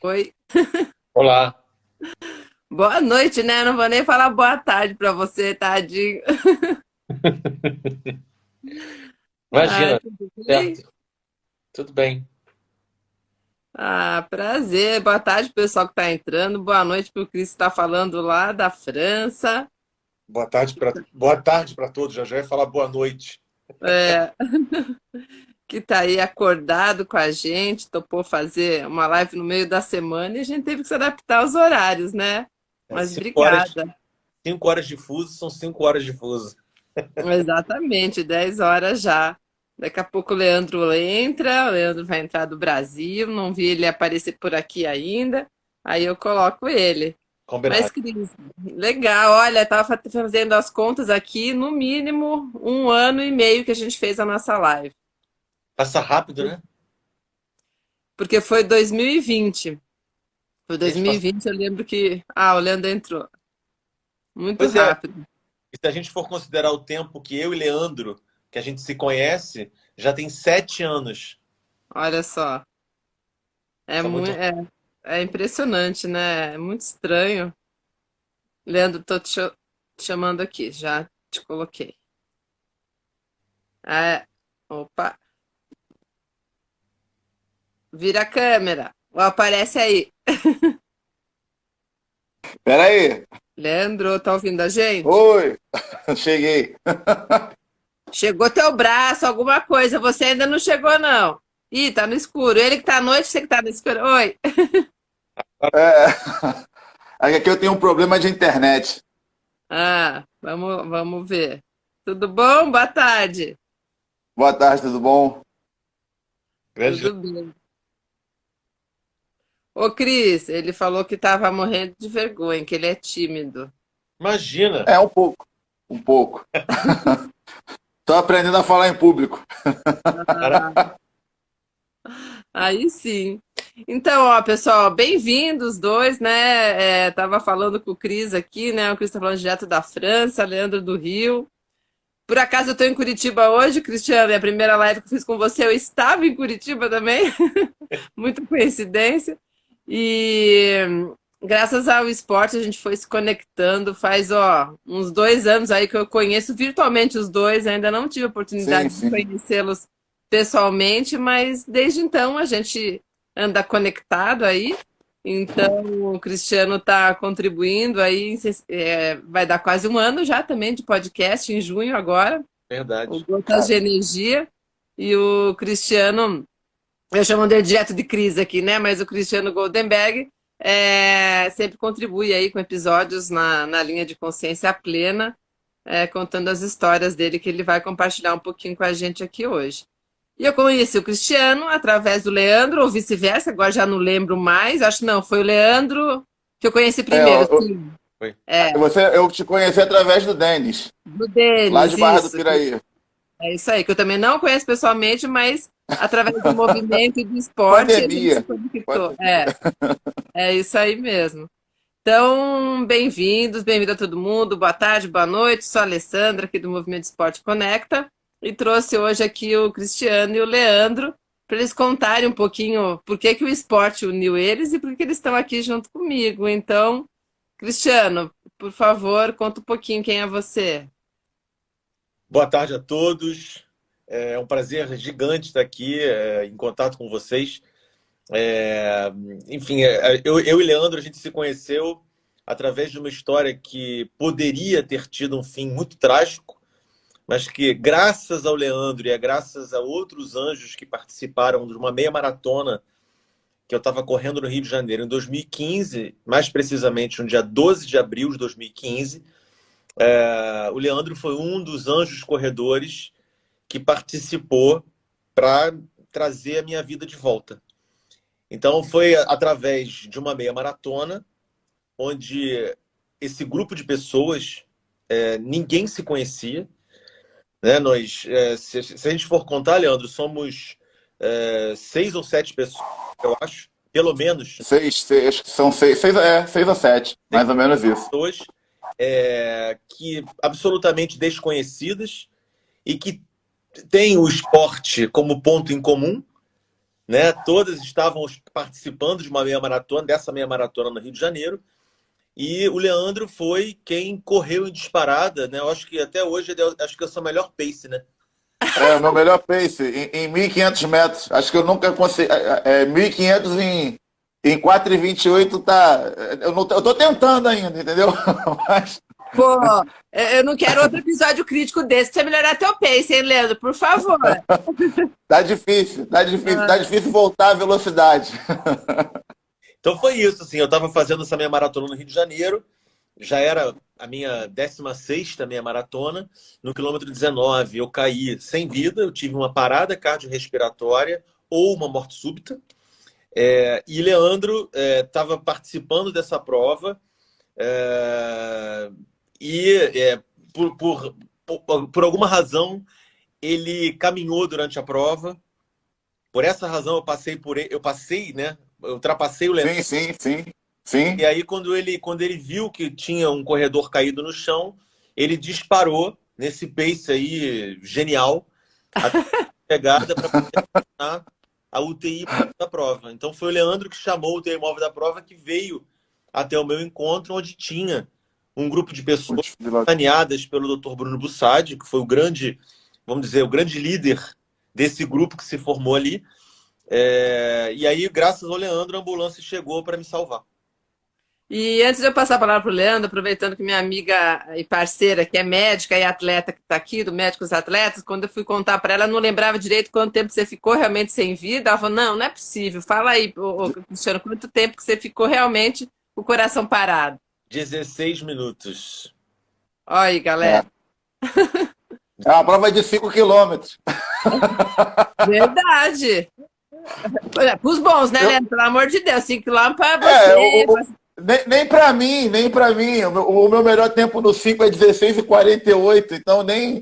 Oi. Olá. Boa noite, né? Não vou nem falar boa tarde pra você, tadinho. Ah, Imagina, tudo bem? certo? Tudo bem. Ah, prazer. Boa tarde, pessoal que tá entrando. Boa noite pro Cris que tá falando lá da França. Boa tarde para todos. Já ia falar boa noite. É, que tá aí acordado com a gente, topou fazer uma live no meio da semana e a gente teve que se adaptar aos horários, né? É, Mas 5 horas, obrigada. 5 horas de fuso são 5 horas de fuso. Exatamente, 10 horas já. Daqui a pouco o Leandro entra, o Leandro vai entrar do Brasil, não vi ele aparecer por aqui ainda, aí eu coloco ele. Mas, Combinado. Cris, legal, olha, estava fazendo as contas aqui, no mínimo 1 ano e meio que a gente fez a nossa live, Passa rápido, né? porque foi 2020. Foi Gente, passa... 2020, eu lembro que, o Leandro entrou, muito Pois é, rápido, e se a gente for considerar o tempo que eu e Leandro, que a gente se conhece, já tem 7 anos. olha só, é, Tá muito. é impressionante, né? É muito estranho. Leandro, te chamando aqui, já te coloquei. É, opa, vira a câmera. Ó, aparece aí. Pera aí. Leandro, tá ouvindo a gente? Oi, cheguei. Chegou teu braço, alguma coisa. Você ainda não chegou, não. Ih, tá no escuro. Ele que tá à noite, você que tá no escuro. Oi. É, aqui eu tenho um problema de internet. Vamos ver. Tudo bom? Boa tarde. Boa tarde, tudo bom? Grande... Tudo bem. Ô, Cris, ele falou que tava morrendo de vergonha, que ele é tímido. Imagina. É, um pouco, um pouco. Tô aprendendo a falar em público. Cara, Aí sim. Então, ó, pessoal, bem-vindos os dois, né? Tava falando com o Cris aqui, né? O Cris tá falando direto da França, Leandro do Rio. Por acaso eu tô em Curitiba hoje, Cristiano, e a primeira live que eu fiz com você, eu estava em Curitiba também. Muita coincidência. E graças ao esporte a gente foi se conectando faz, ó, uns 2 anos aí que eu conheço virtualmente os dois, ainda não tive a Sim, oportunidade de sim. conhecê-los pessoalmente, mas desde então a gente anda conectado aí. Então o Cristiano está contribuindo aí, vai dar quase 1 ano já também de podcast, em junho agora, o verdade. Gotas de Cara, Energia. E o Cristiano eu chamo de direto de crise aqui, né? Mas o Cristiano Goldenberg sempre contribui aí com episódios na linha de consciência plena, contando as histórias dele que ele vai compartilhar um pouquinho com a gente aqui hoje. E eu conheci o Cristiano através do Leandro, ou vice-versa, agora já não lembro mais. Acho que não, foi o Leandro que eu conheci primeiro, sim. Foi. É, eu te conheci através do Denis, do lá de Denis, Barra do isso. Piraí. É isso aí, que eu também não conheço pessoalmente, mas através do movimento e do esporte a gente se Pandemia. conectou. Pandemia. É isso aí mesmo. Então, bem-vindos, bem-vindo a todo mundo. Boa tarde, boa noite. Sou a Alessandra, aqui do Movimento Esporte Conecta, e trouxe hoje aqui o Cristiano e o Leandro para eles contarem um pouquinho por que que o esporte uniu eles e por que eles estão aqui junto comigo. Então, Cristiano, por favor, conta um pouquinho quem é você. Boa tarde a todos. É um prazer gigante estar aqui, em contato com vocês. É, enfim, eu e Leandro, a gente se conheceu através de uma história que poderia ter tido um fim muito trágico, mas que, graças ao Leandro e graças a outros anjos que participaram de uma meia maratona que eu estava correndo no Rio de Janeiro em 2015, mais precisamente no dia 12 de abril de 2015, o Leandro foi um dos anjos corredores que participou para trazer a minha vida de volta. Então foi através de uma meia maratona, onde esse grupo de pessoas, ninguém se conhecia, né? Nós, se a gente for contar, Leandro, somos 6 ou 7 pessoas, eu acho, pelo menos Acho que são 6 a 7, mais ou menos isso. pessoas que absolutamente desconhecidas e que têm o esporte como ponto em comum, né? Todas estavam participando de uma meia maratona, dessa meia maratona no Rio de Janeiro. E o Leandro foi quem correu em disparada, né? Eu acho que até hoje acho que eu sou o melhor pace, né? É, o meu melhor pace em 1.500 metros. Acho que eu nunca consegui. 1.500 em 4,28 tá. Eu tô tentando ainda, entendeu? Mas Pô, eu não quero outro episódio crítico desse pra você melhorar teu pace, hein, Leandro? Por favor. tá difícil voltar à velocidade. Então foi isso, assim. Eu estava fazendo essa meia maratona no Rio de Janeiro. Já era a minha 16ª meia maratona. No quilômetro 19, eu caí sem vida. Eu tive uma parada cardiorrespiratória ou uma morte súbita. E Leandro estava participando dessa prova. E por alguma razão, ele caminhou durante a prova. Por essa razão, eu passei, né? Eu ultrapassei o Leandro. Sim. E aí, quando ele viu que tinha um corredor caído no chão, ele disparou nesse pace aí genial, até a pegada para poder terminar a UTI da prova. Então, foi o Leandro que chamou o UTI móvel da prova, que veio até o meu encontro, onde tinha um grupo de pessoas planeadas pelo Dr. Bruno Bussadi, que foi o grande, vamos dizer, o grande líder desse grupo que se formou ali. E aí, graças ao Leandro, a ambulância chegou para me salvar. E antes de eu passar a palavra para o Leandro, aproveitando que minha amiga e parceira, que é médica e atleta que está aqui, do Médicos Atletas, quando eu fui contar para ela, não lembrava direito quanto tempo você ficou realmente sem vida. Ela falou, não é possível. Fala aí, Cristiano, quanto tempo que você ficou realmente com o coração parado? 16 minutos. Olha aí, galera. É uma prova de 5 quilômetros. Verdade. Para os bons, né, Leandro? Pelo amor de Deus, 5 quilômetros para você. Nem para mim. O meu melhor tempo no 5 é 16,48, então nem.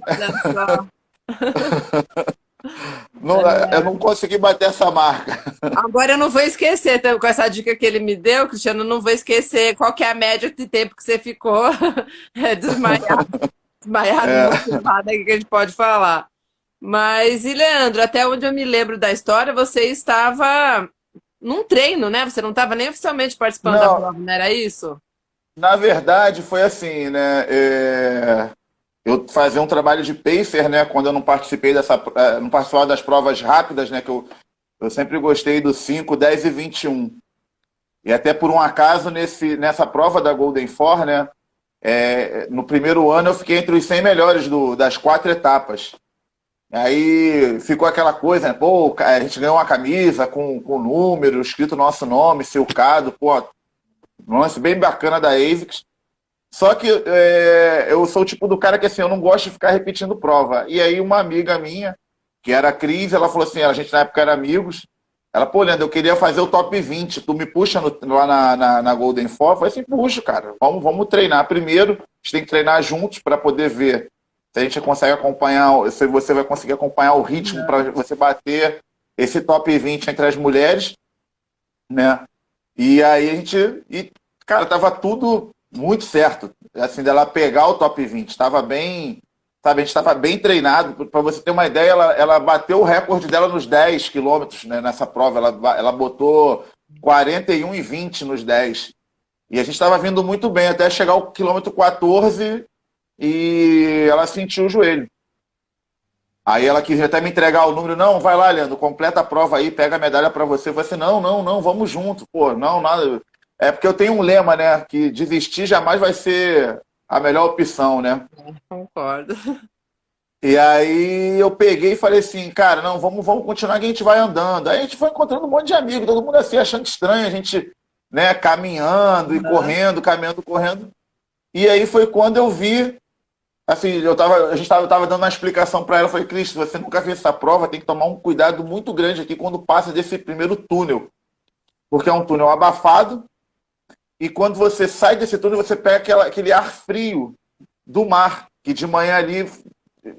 Eu não consegui bater essa marca. Agora eu não vou esquecer, então, com essa dica que ele me deu, Cristiano, eu não vou esquecer qual que é a média de tempo que você ficou desmaiado, motivado, aí que a gente pode falar. Mas, e Leandro, até onde eu me lembro da história, você estava num treino, né? Você não estava nem oficialmente participando da prova, não era isso? Na verdade, foi assim, né? Eu fazia um trabalho de pacer, né? Quando eu não participei não participava das provas rápidas, né? Que eu sempre gostei do 5, 10 e 21. E até por um acaso, nessa prova da Golden Four, né? No primeiro ano eu fiquei entre os 100 melhores das 4 etapas. Aí ficou aquela coisa, né? Pô, a gente ganhou uma camisa com número, escrito nosso nome, silcado, pô, um lance bem bacana da ASICS. Só que eu sou o tipo do cara que assim, eu não gosto de ficar repetindo prova. E aí uma amiga minha, que era a Cris, ela falou assim, a gente na época era amigos, ela, pô, Leandro, eu queria fazer o top 20, tu me puxa lá na Golden Four? Eu falei assim, puxa, cara, vamos treinar primeiro, a gente tem que treinar juntos para poder ver se a gente consegue acompanhar, se você vai conseguir acompanhar o ritmo para você bater esse top 20 entre as mulheres, né? E aí cara, tava tudo muito certo, assim, dela pegar o top 20, estava bem, sabe, a gente estava bem treinado, para você ter uma ideia, ela bateu o recorde dela nos 10 quilômetros, né, nessa prova, ela botou 41 e 20 nos 10, e a gente estava vindo muito bem, até chegar ao quilômetro 14, e ela sentiu o joelho. Aí ela quis até me entregar o número. Não, vai lá, Leandro, completa a prova aí, pega a medalha para você. Eu falei assim, não, vamos junto. Pô, não, nada. É porque eu tenho um lema, né, que desistir jamais vai ser a melhor opção, né? Concordo. E aí eu peguei e falei assim, cara, não, vamos continuar que a gente vai andando. Aí a gente foi encontrando um monte de amigos, todo mundo assim, achando estranho, a gente, né, caminhando e correndo, caminhando, correndo. E aí foi quando eu vi. Assim, eu tava dando uma explicação para ela, eu falei, Cris, você nunca fez essa prova, tem que tomar um cuidado muito grande aqui quando passa desse primeiro túnel. Porque é um túnel abafado, e quando você sai desse túnel, você pega aquele ar frio do mar, que de manhã ali,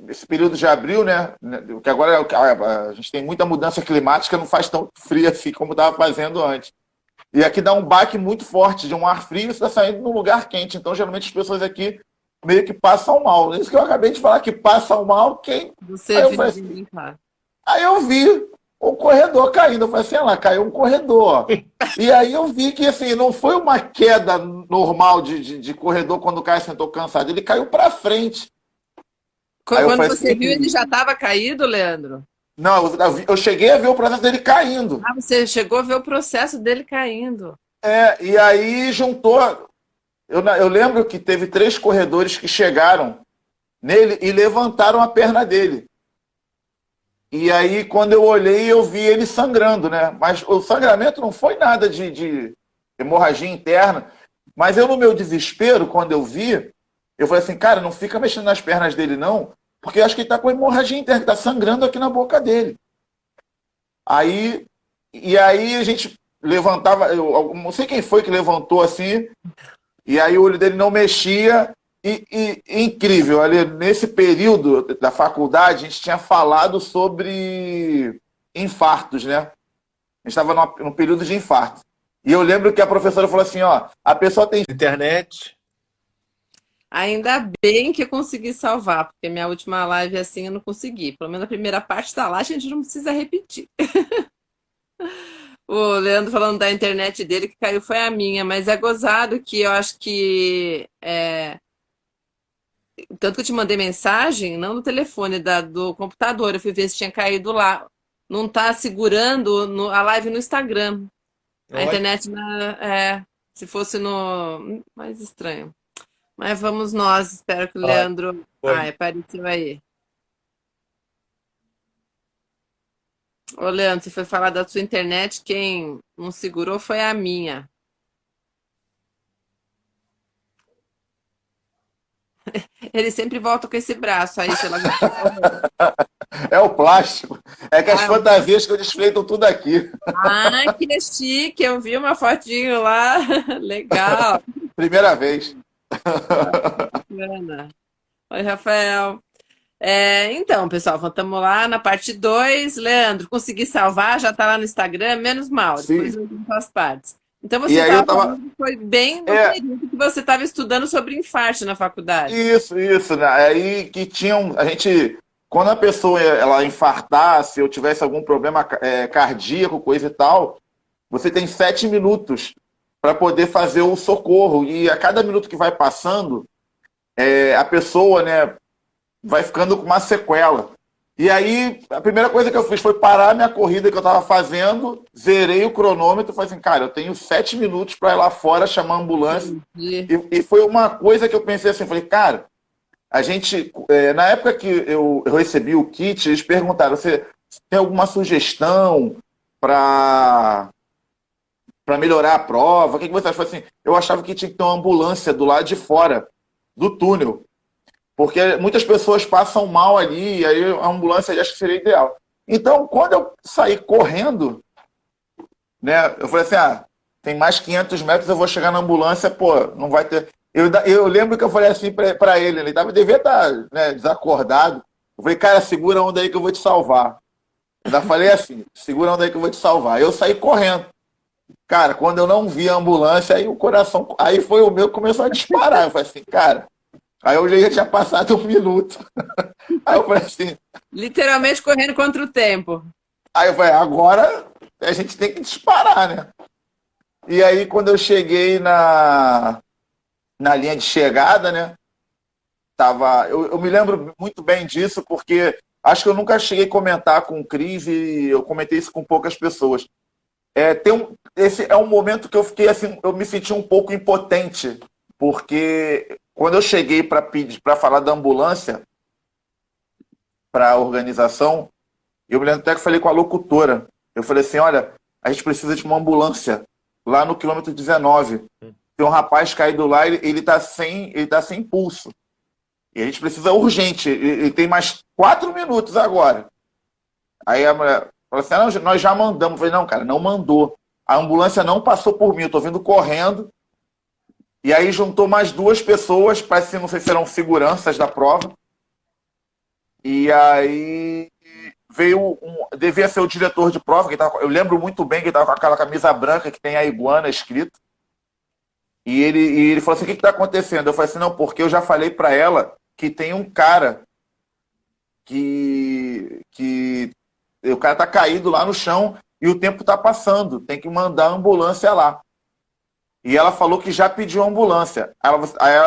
esse período de abril, né? Que agora a gente tem muita mudança climática, não faz tão frio assim como estava fazendo antes. E aqui dá um baque muito forte de um ar frio, você está saindo num lugar quente. Então, geralmente, as pessoas aqui meio que passam mal. Isso que eu acabei de falar, que passam mal quem... Você aí eu vi o corredor caindo. Eu falei assim, lá, caiu um corredor. E aí eu vi que assim, não foi uma queda normal de corredor quando o cara sentou cansado, ele caiu para frente. Aí eu Quando falei você assim, viu, ele já estava caído, Leandro? não, eu cheguei a ver o processo dele caindo. Ah, você chegou a ver o processo dele caindo. E aí juntou. Eu lembro que teve 3 corredores que chegaram nele e levantaram a perna dele. E aí, quando eu olhei, eu vi ele sangrando, né? Mas o sangramento não foi nada de hemorragia interna. Mas eu, no meu desespero, quando eu vi, eu falei assim, cara, não fica mexendo nas pernas dele, não, porque eu acho que ele tá com hemorragia interna, que tá sangrando aqui na boca dele. E aí a gente levantava, eu não sei quem foi que levantou assim, e aí o olho dele não mexia. E incrível, ali nesse período da faculdade, a gente tinha falado sobre infartos, né? A gente estava num período de infarto. E eu lembro que a professora falou assim, ó, a pessoa tem... Internet. Ainda bem que eu consegui salvar, porque minha última live assim eu não consegui. Pelo menos a primeira parte tá lá, a gente não precisa repetir. O Leandro falando da internet dele que caiu foi a minha, mas é gozado que eu acho que tanto que eu te mandei mensagem, não no telefone, do computador. Eu fui ver se tinha caído lá. Não tá segurando a live no Instagram. A Olha, internet se fosse no. Mais estranho. Mas vamos nós. Espero que o olha, Leandro. foi. Apareceu aí. Ô, Leandro, você foi falar da sua internet, quem não segurou foi a minha. Ele sempre volta com esse braço aí pela. É o plástico. É que as Ah, fantasias que eu desfilei estão tudo aqui. que chique, eu vi uma fotinho lá. Legal. Primeira vez. Bacana. Oi, Rafael. Então, pessoal, estamos lá na parte 2. Leandro, consegui salvar, já está lá no Instagram, menos mal, depois Sim. eu junto as partes. Então, E você aí eu estava tava... falando que foi bem no É, período que você estava estudando sobre infarto na faculdade. isso, né? Aí que tinham... A gente... Quando a pessoa ela infartasse ou tivesse algum problema cardíaco, coisa e tal, você tem 7 minutos para poder fazer o socorro. E a cada minuto que vai passando, a pessoa, né, vai ficando com uma sequela. E aí, a primeira coisa que eu fiz foi parar a minha corrida que eu estava fazendo, zerei o cronômetro e falei assim, cara, eu tenho 7 minutos para ir lá fora chamar a ambulância. Entendi. E foi uma coisa que eu pensei assim, falei, cara, a gente, na época que eu recebi o kit, eles perguntaram, você tem alguma sugestão para melhorar a prova? O que você acha? Eu falei assim, eu achava que tinha que ter uma ambulância do lado de fora do túnel. Porque muitas pessoas passam mal ali, e aí a ambulância ali acho que seria ideal. Então, quando eu saí correndo, né, eu falei assim, tem mais 500 metros, eu vou chegar na ambulância, pô, não vai ter... Eu lembro que eu falei assim para ele devia estar, né, desacordado. Eu falei, cara, segura a onda aí que eu vou te salvar. Eu ainda falei assim, segura a onda aí que eu vou te salvar. Eu saí correndo. Cara, quando eu não vi a ambulância, aí o coração... Aí foi o meu que começou a disparar. Eu falei assim, cara... Aí eu já tinha passado 1 minuto. Aí eu falei assim. Literalmente correndo contra o tempo. Aí eu falei, agora a gente tem que disparar, né? E aí, quando eu cheguei na linha de chegada, né? Eu me lembro muito bem disso, porque acho que eu nunca cheguei a comentar com o Cris e eu comentei isso com poucas pessoas. Esse é um momento que eu fiquei assim, eu me senti um pouco impotente, porque quando eu cheguei para falar da ambulância para a organização, eu me lembro até que falei com a locutora. Eu falei assim, olha, a gente precisa de uma ambulância lá no quilômetro 19. Tem um rapaz caído lá, ele tá sem pulso. E a gente precisa urgente. Ele tem mais 4 minutos agora. Aí a mulher falou assim, não, nós já mandamos. Eu falei, não, cara, não mandou. A ambulância não passou por mim, eu tô vindo correndo. E aí juntou mais 2 pessoas, parece que não sei se eram seguranças da prova. E aí devia ser o diretor de prova, eu lembro muito bem que ele estava com aquela camisa branca que tem a iguana escrito. E ele falou assim, o que está acontecendo? Eu falei assim, não, porque eu já falei para ela que tem um cara que o cara tá caído lá no chão e o tempo tá passando, tem que mandar a ambulância lá. E ela falou que já pediu ambulância.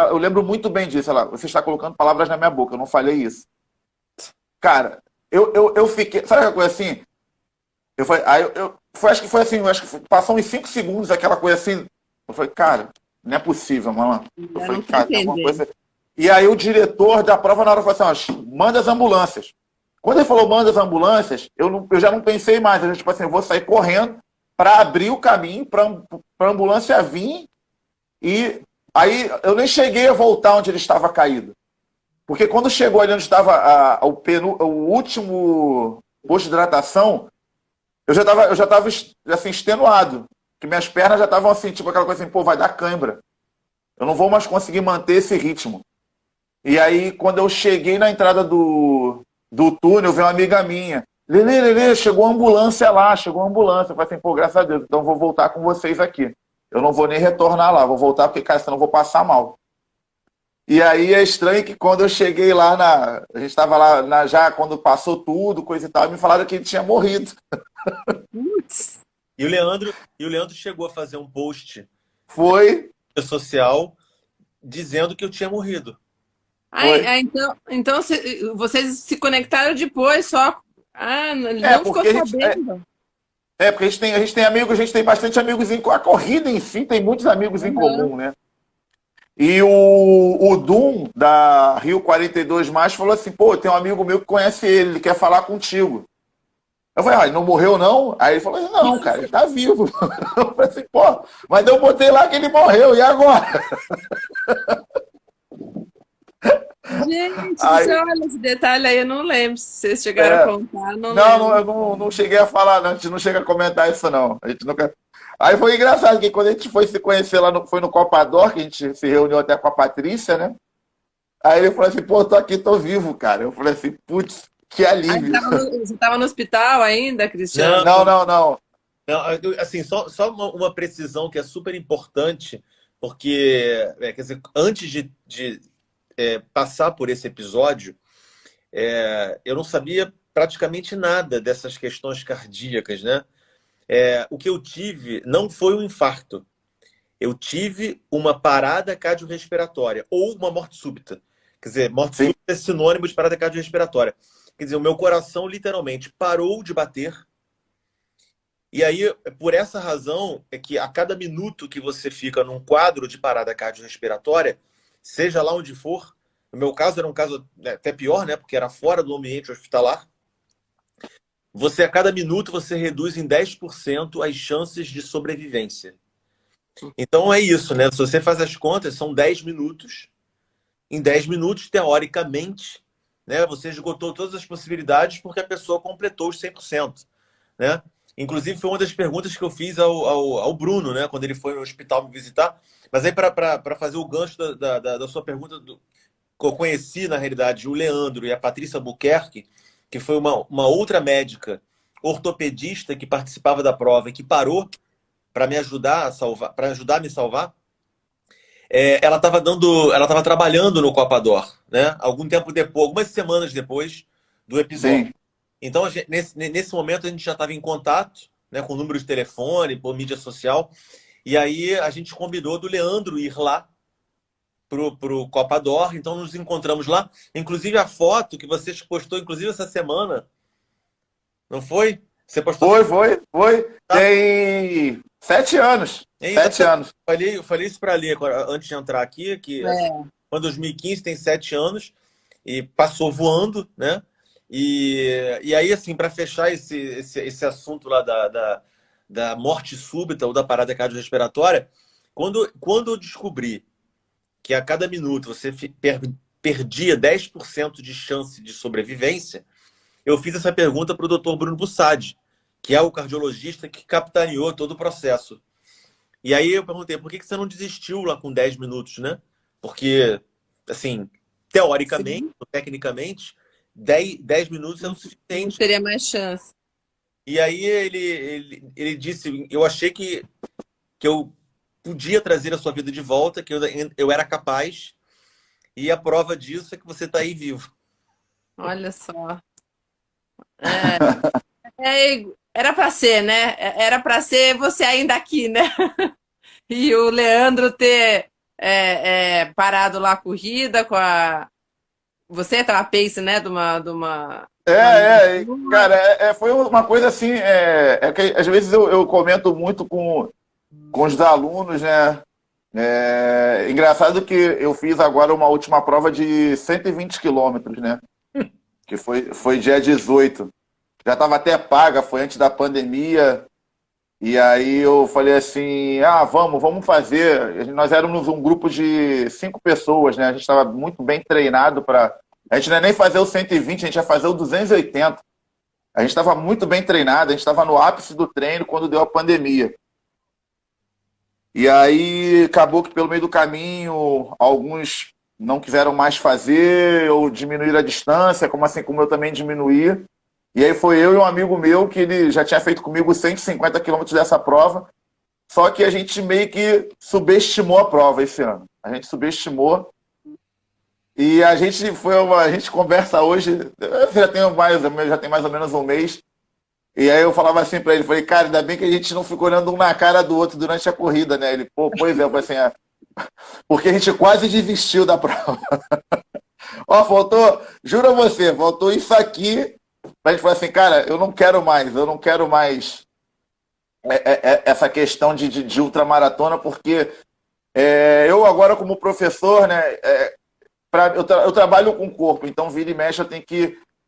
Eu lembro muito bem disso. Você está colocando palavras na minha boca, eu não falei isso. Cara, eu fiquei. Sabe aquela coisa assim? Acho que foi assim, passou uns 5 segundos aquela coisa assim. Eu falei, cara, não é possível, mano. Eu falei, cara, tem alguma coisa. E aí o diretor da prova na hora falou assim: ó, manda as ambulâncias. Quando ele falou manda as ambulâncias, eu já não pensei mais. Eu, tipo assim, eu vou sair correndo para abrir o caminho para a ambulância vir. E aí eu nem cheguei a voltar onde ele estava caído. Porque quando chegou ali onde estava o último posto de hidratação, eu já estava assim, extenuado. Que minhas pernas já estavam assim, tipo aquela coisa assim, pô, vai dar cãibra. Eu não vou mais conseguir manter esse ritmo. E aí, quando eu cheguei na entrada do túnel, veio uma amiga minha. Lelê, chegou a ambulância lá, chegou a ambulância. Eu falei assim, pô, graças a Deus, então eu vou voltar com vocês aqui. Eu não vou nem retornar lá, vou voltar porque, cara, senão eu vou passar mal. E aí é estranho que quando eu cheguei lá, a gente estava lá já quando passou tudo, coisa e tal, me falaram que ele tinha morrido. Putz. E o Leandro chegou a fazer um post Foi. social dizendo que eu tinha morrido. Então vocês se conectaram depois só. Ele não ficou sabendo. Porque a gente tem amigos, a gente tem bastante amigos a corrida em si tem muitos amigos em comum, né? E o Dum, da Rio 42 Mais, falou assim, pô, tem um amigo meu que conhece ele quer falar contigo. Eu falei, ele não morreu não? Aí ele falou assim, não, cara, ele tá vivo. Eu falei assim, pô, mas eu botei lá que ele morreu, e agora? Gente, olha esse detalhe aí, eu não lembro se vocês chegaram a contar. Não, eu não cheguei a falar, não. A gente não chega a comentar isso, não. A gente nunca... Aí foi engraçado, que quando a gente foi se conhecer lá, foi no Copador, que a gente se reuniu até com a Patrícia, né? Aí ele falou assim, pô, tô aqui, tô vivo, cara. Eu falei assim, putz, que alívio. Você estava no hospital ainda, Cristiano? Não. Assim, só uma precisão que é super importante, porque, quer dizer, antes de passar por esse episódio, eu não sabia praticamente nada dessas questões cardíacas, né? O que eu tive não foi um infarto. Eu tive uma parada cardiorrespiratória ou uma morte súbita. Quer dizer, morte súbita é sinônimo de parada cardiorrespiratória. Quer dizer, o meu coração literalmente parou de bater. E aí, por essa razão, é que a cada minuto que você fica num quadro de parada cardiorrespiratória, seja lá onde for, no meu caso era um caso até pior, né? Porque era fora do ambiente hospitalar. A cada minuto, você reduz em 10% as chances de sobrevivência. Então é isso, né? Se você faz as contas, são 10 minutos. Em 10 minutos, teoricamente, né, você esgotou todas as possibilidades porque a pessoa completou os 100%. Né? Inclusive, foi uma das perguntas que eu fiz ao Bruno, né, quando ele foi no hospital me visitar. Mas aí, para fazer o gancho da sua pergunta, que eu conheci, na realidade, o Leandro e a Patrícia Buquerque, que foi uma outra médica ortopedista que participava da prova e que parou para me ajudar a salvar, para ajudar a me salvar. Ela estava trabalhando no Copador, né? Algum tempo depois, algumas semanas depois do episódio. Sim. Então, nesse momento, a gente já estava em contato, né, com o número de telefone, por mídia social, e aí a gente combinou do Leandro ir lá pro Copador, então nos encontramos lá. Inclusive, a foto que você postou, inclusive, essa semana, não foi? Você postou? Foi. Tá. Tem 7 anos. 7 anos. Eu falei isso para a Lê antes de entrar aqui, que foi 2015, tem 7 anos, e passou voando, né? E aí, assim, para fechar esse assunto lá da morte súbita ou da parada cardiorrespiratória, quando eu descobri que a cada minuto você perdia 10% de chance de sobrevivência, eu fiz essa pergunta para o Dr. Bruno Bussadi, que é o cardiologista que capitaneou todo o processo. E aí eu perguntei, por que você não desistiu lá com 10 minutos, né? Porque, assim, teoricamente, tecnicamente, 10 minutos é o suficiente. Não teria mais chance. E aí ele disse, eu achei que eu podia trazer a sua vida de volta, que eu era capaz, e a prova disso é que você está aí vivo. Olha só. Era para ser, né? Era para ser você ainda aqui, né? E o Leandro ter parado lá a corrida com a. Você estava pace, né? De uma amiga sua. Cara, foi uma coisa assim, que às vezes eu comento muito com os alunos, né? Engraçado que eu fiz agora uma última prova de 120 quilômetros, né? Que foi dia 18. Já estava até paga, foi antes da pandemia. E aí eu falei assim, vamos fazer. Nós éramos um grupo de 5 pessoas, né? A gente estava muito bem treinado para. A gente não ia nem fazer o 120, a gente ia fazer o 280. A gente estava muito bem treinado, a gente estava no ápice do treino quando deu a pandemia. E aí acabou que pelo meio do caminho, alguns não quiseram mais fazer ou diminuir a distância, assim como eu também diminuí. E aí foi eu e um amigo meu que ele já tinha feito comigo 150 quilômetros dessa prova, só que a gente meio que subestimou a prova esse ano. A gente subestimou e a gente conversa hoje, já tem mais ou menos um mês, e aí eu falava assim pra ele, falei, cara, ainda bem que a gente não ficou olhando um na cara do outro durante a corrida, né? Ele, pô, pois é, eu falei assim, porque a gente quase desistiu da prova. Ó, juro a você, faltou isso aqui pra gente falar assim, cara, eu não quero mais essa questão de ultramaratona, porque eu agora como professor, né, eu trabalho com o corpo, então vira e mexe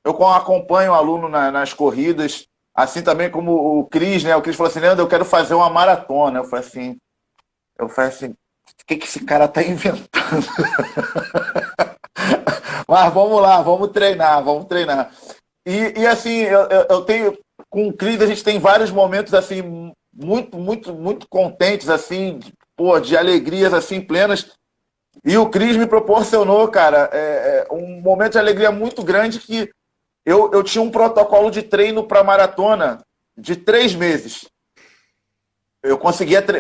eu acompanho o aluno nas corridas, assim também como o Cris, né, o Cris falou assim, Leandro, eu quero fazer uma maratona, eu falei assim, o que esse cara tá inventando? Mas vamos lá, vamos treinar. E assim, eu tenho, com o Cris a gente tem vários momentos assim, muito, muito, muito contentes, assim, de alegrias assim, plenas. E o Cris me proporcionou, cara, um momento de alegria muito grande que eu tinha um protocolo de treino para maratona de 3 meses. Eu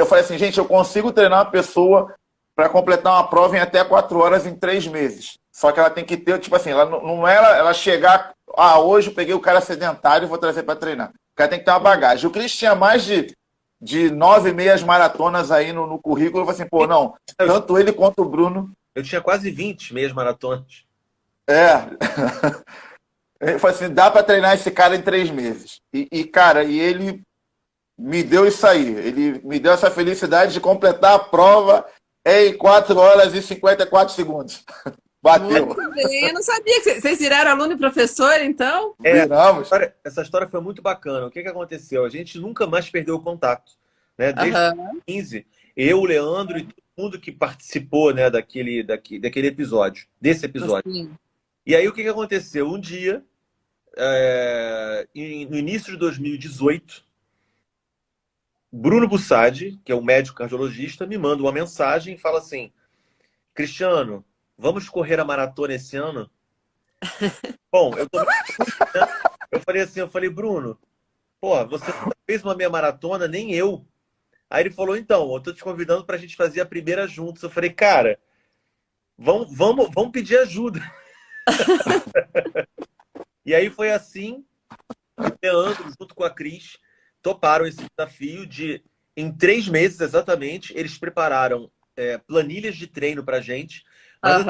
falei assim, gente, eu consigo treinar uma pessoa para completar uma prova em até 4 horas em 3 meses. Só que ela tem que ter, tipo assim, ela não é ela chegar, hoje eu peguei o cara sedentário e vou trazer para treinar. O cara tem que ter uma bagagem. O Cris tinha mais de 9 meias maratonas aí no currículo. Eu falei assim, pô, não, tanto ele quanto o Bruno. Eu tinha quase 20 meias maratonas. Ele falou assim, dá para treinar esse cara em 3 meses. Cara, ele me deu isso aí. Ele me deu essa felicidade de completar a prova em 4 horas e 54 segundos. Bateu. Muito bem. Eu não sabia que vocês viraram aluno e professor, então? Viramos. Essa história foi muito bacana. O que aconteceu? A gente nunca mais perdeu o contato, né? Desde 2015, eu, o Leandro e todo mundo que participou, né, daquele episódio, desse episódio. Sim. E aí o que aconteceu? Um dia, no início de 2018, Bruno Bussadi, que é um médico cardiologista, me manda uma mensagem e fala assim, Cristiano, vamos correr a maratona esse ano? Bom, eu falei, Bruno, pô, você nunca fez uma meia maratona, nem eu. Aí ele falou, então, eu tô te convidando pra gente fazer a primeira juntos. Eu falei, cara, vamos pedir ajuda. E aí foi assim, o Leandro, junto com a Cris, toparam esse desafio em 3 meses exatamente, eles prepararam planilhas de treino pra gente, mas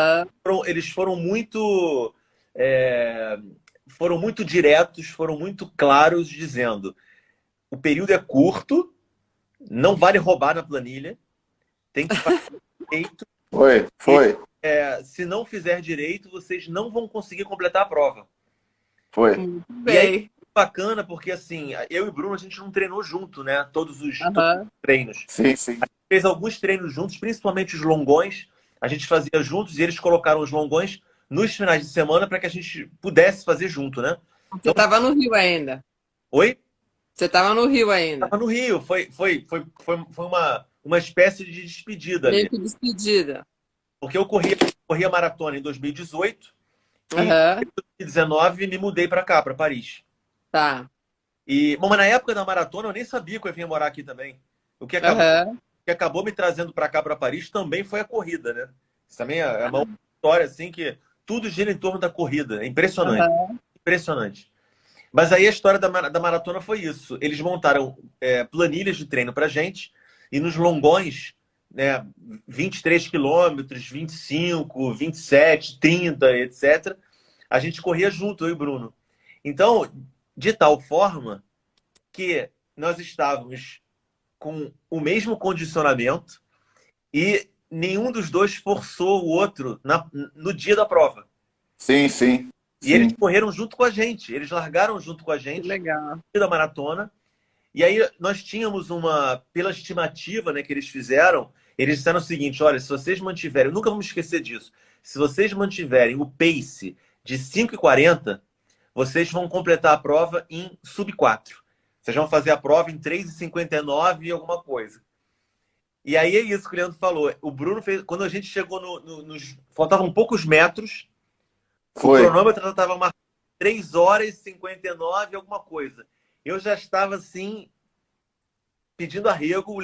eles foram muito diretos, foram muito claros, dizendo o período é curto, não vale roubar na planilha, tem que fazer direito. Foi. Se não fizer direito, vocês não vão conseguir completar a prova. Foi. E aí, bacana, porque assim, eu e o Bruno, a gente não treinou junto, né? Todos os treinos. Sim. A gente fez alguns treinos juntos, principalmente os longões. A gente fazia juntos e eles colocaram os longões nos finais de semana para que a gente pudesse fazer junto, né? Você estava no Rio ainda? Oi? Você estava no Rio ainda? Estava no Rio. Foi uma espécie de despedida ali. Meio que despedida. Porque eu corri a maratona em 2018 e em 2019 me mudei para cá, para Paris. Tá. Bom, mas na época da maratona eu nem sabia que eu ia morar aqui também. O que acabou me trazendo para cá, para Paris, também foi a corrida, né? Isso também é uma história assim que tudo gira em torno da corrida. É impressionante. Impressionante. Mas aí a história da maratona foi isso. Eles montaram planilhas de treino pra gente e nos longões, né, 23 quilômetros, 25, 27, 30, etc., a gente corria junto, eu e o Bruno. Então, de tal forma que nós estávamos com o mesmo condicionamento e nenhum dos dois forçou o outro no dia da prova. Sim, sim, E eles sim. correram junto com a gente, eles largaram junto com a Que gente legal. no dia da maratona. E aí nós tínhamos pela estimativa, né, que eles fizeram, eles disseram o seguinte: olha, se vocês mantiverem, nunca vamos esquecer disso, se vocês mantiverem o pace de 5:40, vocês vão completar a prova em sub 4. Vocês vão fazer a prova em 3:59 e alguma coisa. E aí é isso que o Leandro falou. O Bruno fez, quando a gente chegou faltavam poucos metros, o Foi. cronômetro estava marcando 3h59 alguma coisa. Eu já estava assim, pedindo arrego.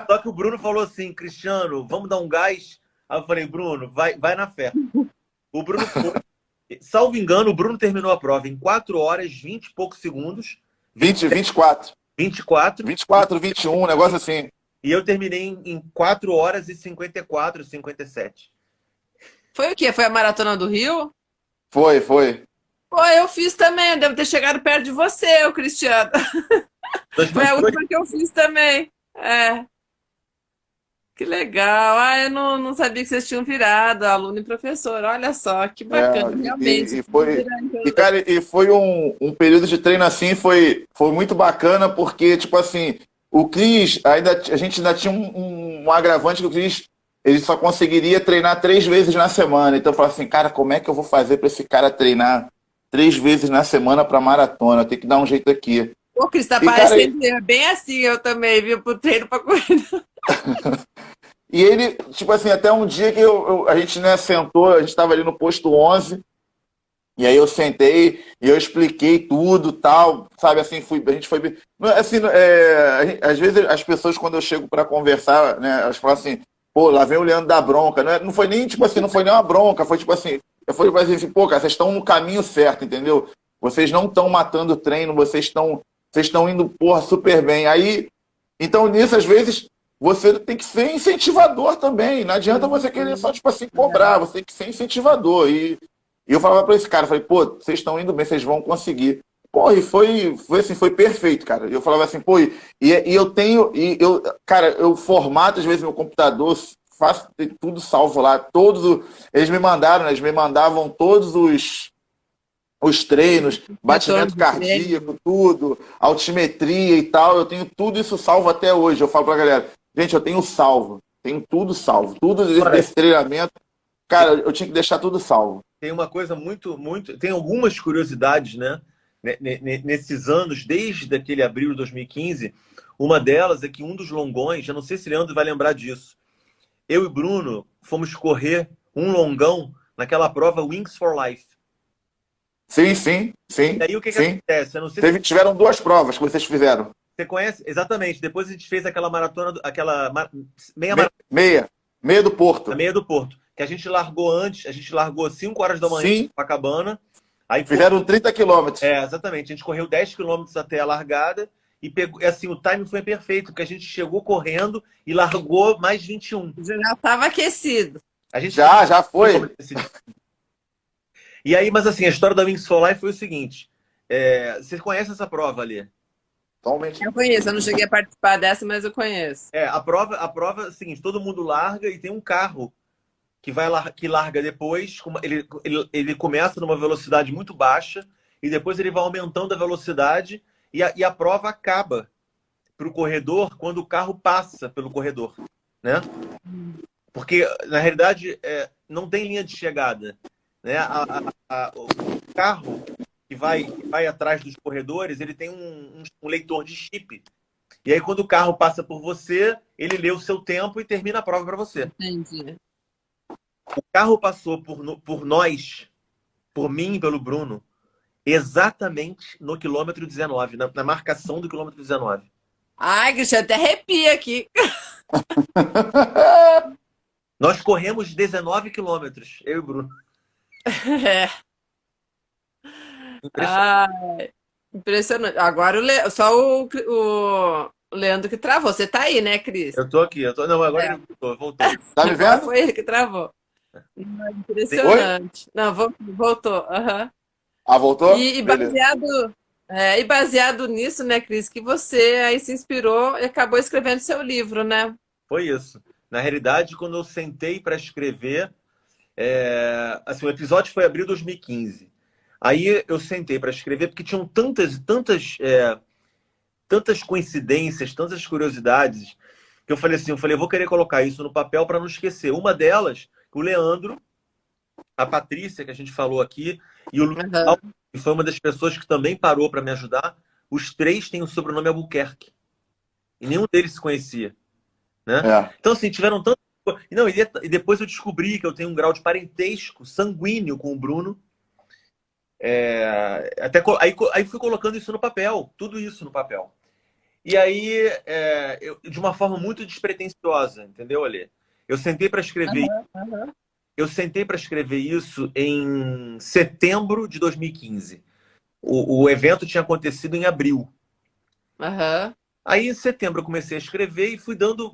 Só que o Bruno falou assim: Cristiano, vamos dar um gás? Aí eu falei: Bruno, vai na fé. O Bruno foi. Salvo engano, o Bruno terminou a prova em 4 horas, 20 e poucos segundos. 24. 24. 24, 21, um negócio assim. E eu terminei em 4 horas e 54, 57. Foi o quê? Foi a Maratona do Rio? Foi, foi. Pô, eu fiz também. Eu devo ter chegado perto de você, ô Cristiano. Foi a 2002. última que eu fiz também. É. Que legal. Ah, eu não sabia que vocês tinham virado aluno e professor. Olha só, que bacana. Realmente. E foi. E, cara, e foi um período de treino assim, foi muito bacana, porque, tipo assim, o Cris, a gente ainda tinha um agravante que o Cris, ele só conseguiria treinar 3 vezes na semana. Então eu falei assim, cara, como é que eu vou fazer para esse cara treinar 3 vezes na semana para maratona? Eu tenho que dar um jeito aqui. Pô, Cris, tá E, cara, parecendo bem assim, eu também, viu? Pro treino pra corrida. e ele, tipo assim, até um dia que a gente, né, sentou, a gente estava ali no posto 11, e aí eu sentei e eu expliquei tudo, tal, sabe, assim, a gente foi, assim, às vezes as pessoas quando eu chego para conversar, né, elas falam assim, pô, lá vem o Leandro da bronca, não foi nem, tipo assim, não foi nem uma bronca, foi tipo assim, assim, pô, cara, vocês estão no caminho certo, entendeu? Vocês não estão matando o treino, vocês estão indo, porra, super bem. Aí, então nisso, às vezes, você tem que ser incentivador também. Não adianta você querer só, tipo assim, cobrar. Você tem que ser incentivador. E eu falava para esse cara, falei, pô, vocês estão indo bem, vocês vão conseguir. Pô, e foi assim, foi perfeito, cara. Eu falava assim, pô, cara, eu formato às vezes meu computador, faço tudo salvo lá, eles me mandaram, né, eles me mandavam todos os treinos, batimento cardíaco, tudo, altimetria e tal. Eu tenho tudo isso salvo até hoje. Eu falo pra galera, gente, eu tenho salvo, tenho tudo salvo, tudo desse treinamento. Cara, eu tinha que deixar tudo salvo. Tem uma coisa tem algumas curiosidades, né? Nesses anos, desde aquele abril de 2015, uma delas é que um dos longões, eu não sei se o Leandro vai lembrar disso, eu e Bruno fomos correr um longão naquela prova Wings for Life. Sim, sim, sim. E aí o que sim. acontece? Eu não sei Tiveram 2 provas que vocês fizeram. Você conhece? Exatamente. Depois a gente fez aquela maratona, Meia do Porto. A meia do Porto. Que a gente largou antes, a gente largou 5 horas da manhã em Copacabana. Aí fizeram 30 quilômetros. Exatamente. A gente correu 10 quilômetros até a largada e pegou, assim, o time foi perfeito, porque a gente chegou correndo e largou mais 21. Já estava aquecido. A gente já foi. E aí, mas assim, a história da Wings for Life foi o seguinte. Você conhece essa prova ali? Totalmente. Eu conheço, eu não cheguei a participar dessa, mas eu conheço. A prova é o seguinte, todo mundo larga e tem um carro que larga depois, ele começa numa velocidade muito baixa e depois ele vai aumentando a velocidade e a prova acaba para o corredor quando o carro passa pelo corredor, né? Porque, na realidade, não tem linha de chegada, né? O carro que vai atrás dos corredores, ele tem um leitor de chip. E aí, quando o carro passa por você, ele lê o seu tempo e termina a prova para você. Entendi. O carro passou por nós, por mim e pelo Bruno, exatamente no quilômetro 19, na marcação do quilômetro 19. Ai, Cristiano, até arrepia aqui. Nós corremos 19 quilômetros, eu e o Bruno. Impressionante. Ah, impressionante. Agora só o Leandro que travou. Você tá aí, né, Cris? Eu tô aqui, eu tô. Não, agora É. ele voltou. Tá me Agora vendo? foi ele que travou. Não, Tem- Oi? impressionante. Não, voltou. Aham. Ah, voltou? E Beleza. baseado nisso, né, Cris, que você aí se inspirou e acabou escrevendo seu livro, né? Foi isso. Na realidade, quando eu sentei para escrever, assim, o episódio foi abril de 2015. Aí eu sentei para escrever porque tinham tantas coincidências, tantas curiosidades, que eu vou querer colocar isso no papel para não esquecer. Uma delas, o Leandro, a Patrícia, que a gente falou aqui, e o Luiz, Aham. que foi uma das pessoas que também parou para me ajudar, os três têm o sobrenome Albuquerque. E nenhum deles se conhecia, né? É. Então, assim, tiveram tanto. Não, e depois eu descobri que eu tenho um grau de parentesco sanguíneo com o Bruno. Aí fui colocando isso no papel, tudo isso no papel. E aí, de uma forma muito despretensiosa, entendeu, Alê? Eu sentei para escrever, Aham. eu sentei para escrever isso em setembro de 2015. O evento tinha acontecido em abril. Aham. Aí, em setembro, eu comecei a escrever e fui dando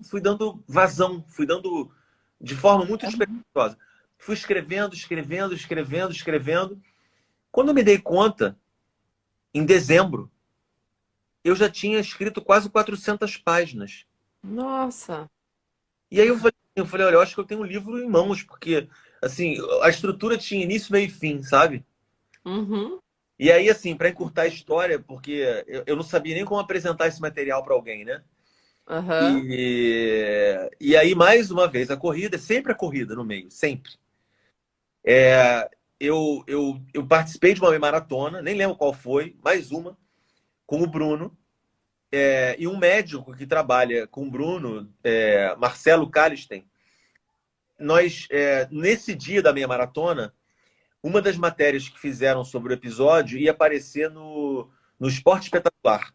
vazão, fui dando de forma muito despretensiosa. Fui escrevendo, escrevendo, escrevendo, escrevendo. Quando eu me dei conta, em dezembro, eu já tinha escrito quase 400 páginas. Nossa. E aí eu falei, olha, eu acho que eu tenho um livro em mãos, porque, assim, a estrutura tinha início, meio e fim, sabe? Uhum. E aí, assim, para encurtar a história, porque eu não sabia nem como apresentar esse material para alguém, né? Aham. E aí, mais uma vez, a corrida, é sempre a corrida no meio, sempre. Eu participei de uma meia maratona, nem lembro qual foi, mais uma, com o Bruno, e um médico que trabalha com o Bruno, Marcelo Calisten. Nós, nesse dia da meia maratona, uma das matérias que fizeram sobre o episódio ia aparecer no Esporte Espetacular,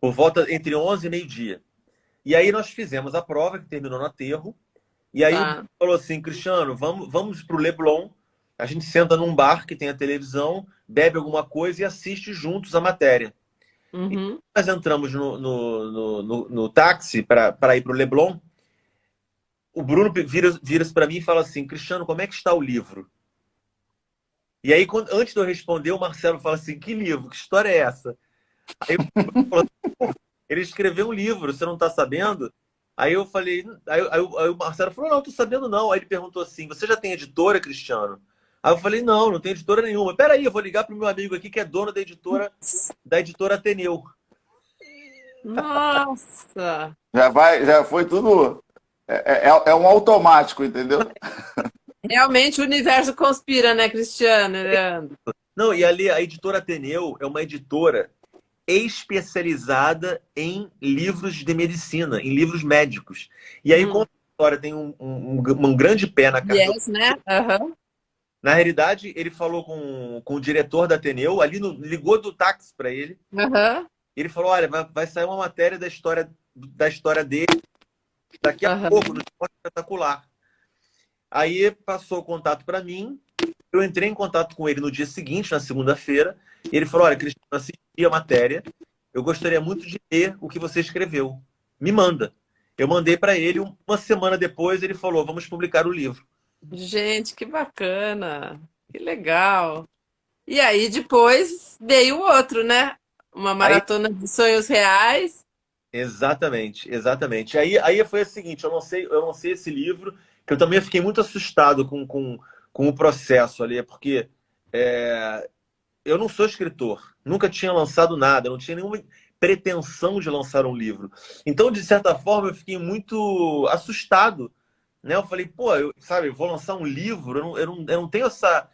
por volta entre 11 e meio-dia. E aí nós fizemos a prova, que terminou no aterro. E aí o Bruno Tá. falou assim, Cristiano, vamos para o Leblon, a gente senta num bar que tem a televisão, bebe alguma coisa e assiste juntos a matéria. E Uhum. nós entramos no táxi para ir para o Leblon. O Bruno vira-se para mim e fala assim, Cristiano, como é que está o livro? E aí, antes de eu responder, o Marcelo fala assim, que livro? Que história é essa? Aí o Bruno falou assim, ele escreveu um livro, você não está sabendo? Aí eu falei, aí o Marcelo falou, não, tô sabendo não. Aí ele perguntou assim, você já tem editora, Cristiano? Aí eu falei, não tem editora nenhuma. Peraí, eu vou ligar pro meu amigo aqui que é dono da editora Ateneu. Nossa. Já foi tudo. É um automático, entendeu? Realmente o universo conspira, né, Cristiano, Leandro? Não, e ali a editora Ateneu é uma editora especializada em livros de medicina, em livros médicos. E aí, como Hum. a história tem um grande pé na carta. Yes, né? Aham. Na realidade, ele falou com o diretor da Ateneu, ligou do táxi para ele. Aham. Ele falou: olha, vai sair uma matéria da história dele daqui a Aham. pouco, no Esporte Espetacular. Aí passou o contato para mim, eu entrei em contato com ele no dia seguinte, na segunda-feira, e ele falou: olha, Cristiano, assisti a matéria, eu gostaria muito de ler o que você escreveu. Me manda. Eu mandei para ele, uma semana depois, ele falou: vamos publicar o livro. Gente, que bacana. Que legal. E aí depois veio o outro, né? Uma Aí, maratona de sonhos reais. exatamente, exatamente. Aí foi o seguinte: eu não sei esse livro, que eu também fiquei muito assustado com o processo ali, porque eu não sou escritor, nunca tinha lançado nada, não tinha nenhuma pretensão de lançar um livro. Então, de certa forma, eu fiquei muito assustado, né? Eu falei, pô, sabe, eu vou lançar um livro, eu não tenho essa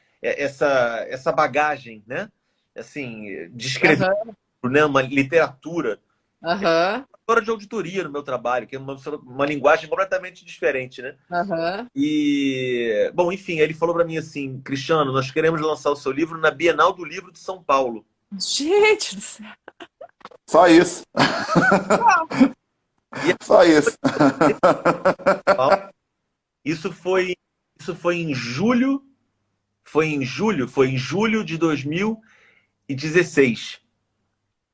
bagagem, né? Assim, de escrever, Aham. né? Uma literatura. Aham. História de auditoria no meu trabalho, que é uma linguagem completamente diferente, né? Aham. E, bom, enfim, ele falou para mim assim, Cristiano, nós queremos lançar o seu livro na Bienal do Livro de São Paulo. Gente do céu. Só isso. E Só isso. isso foi, isso foi em julho, foi em julho de 2016.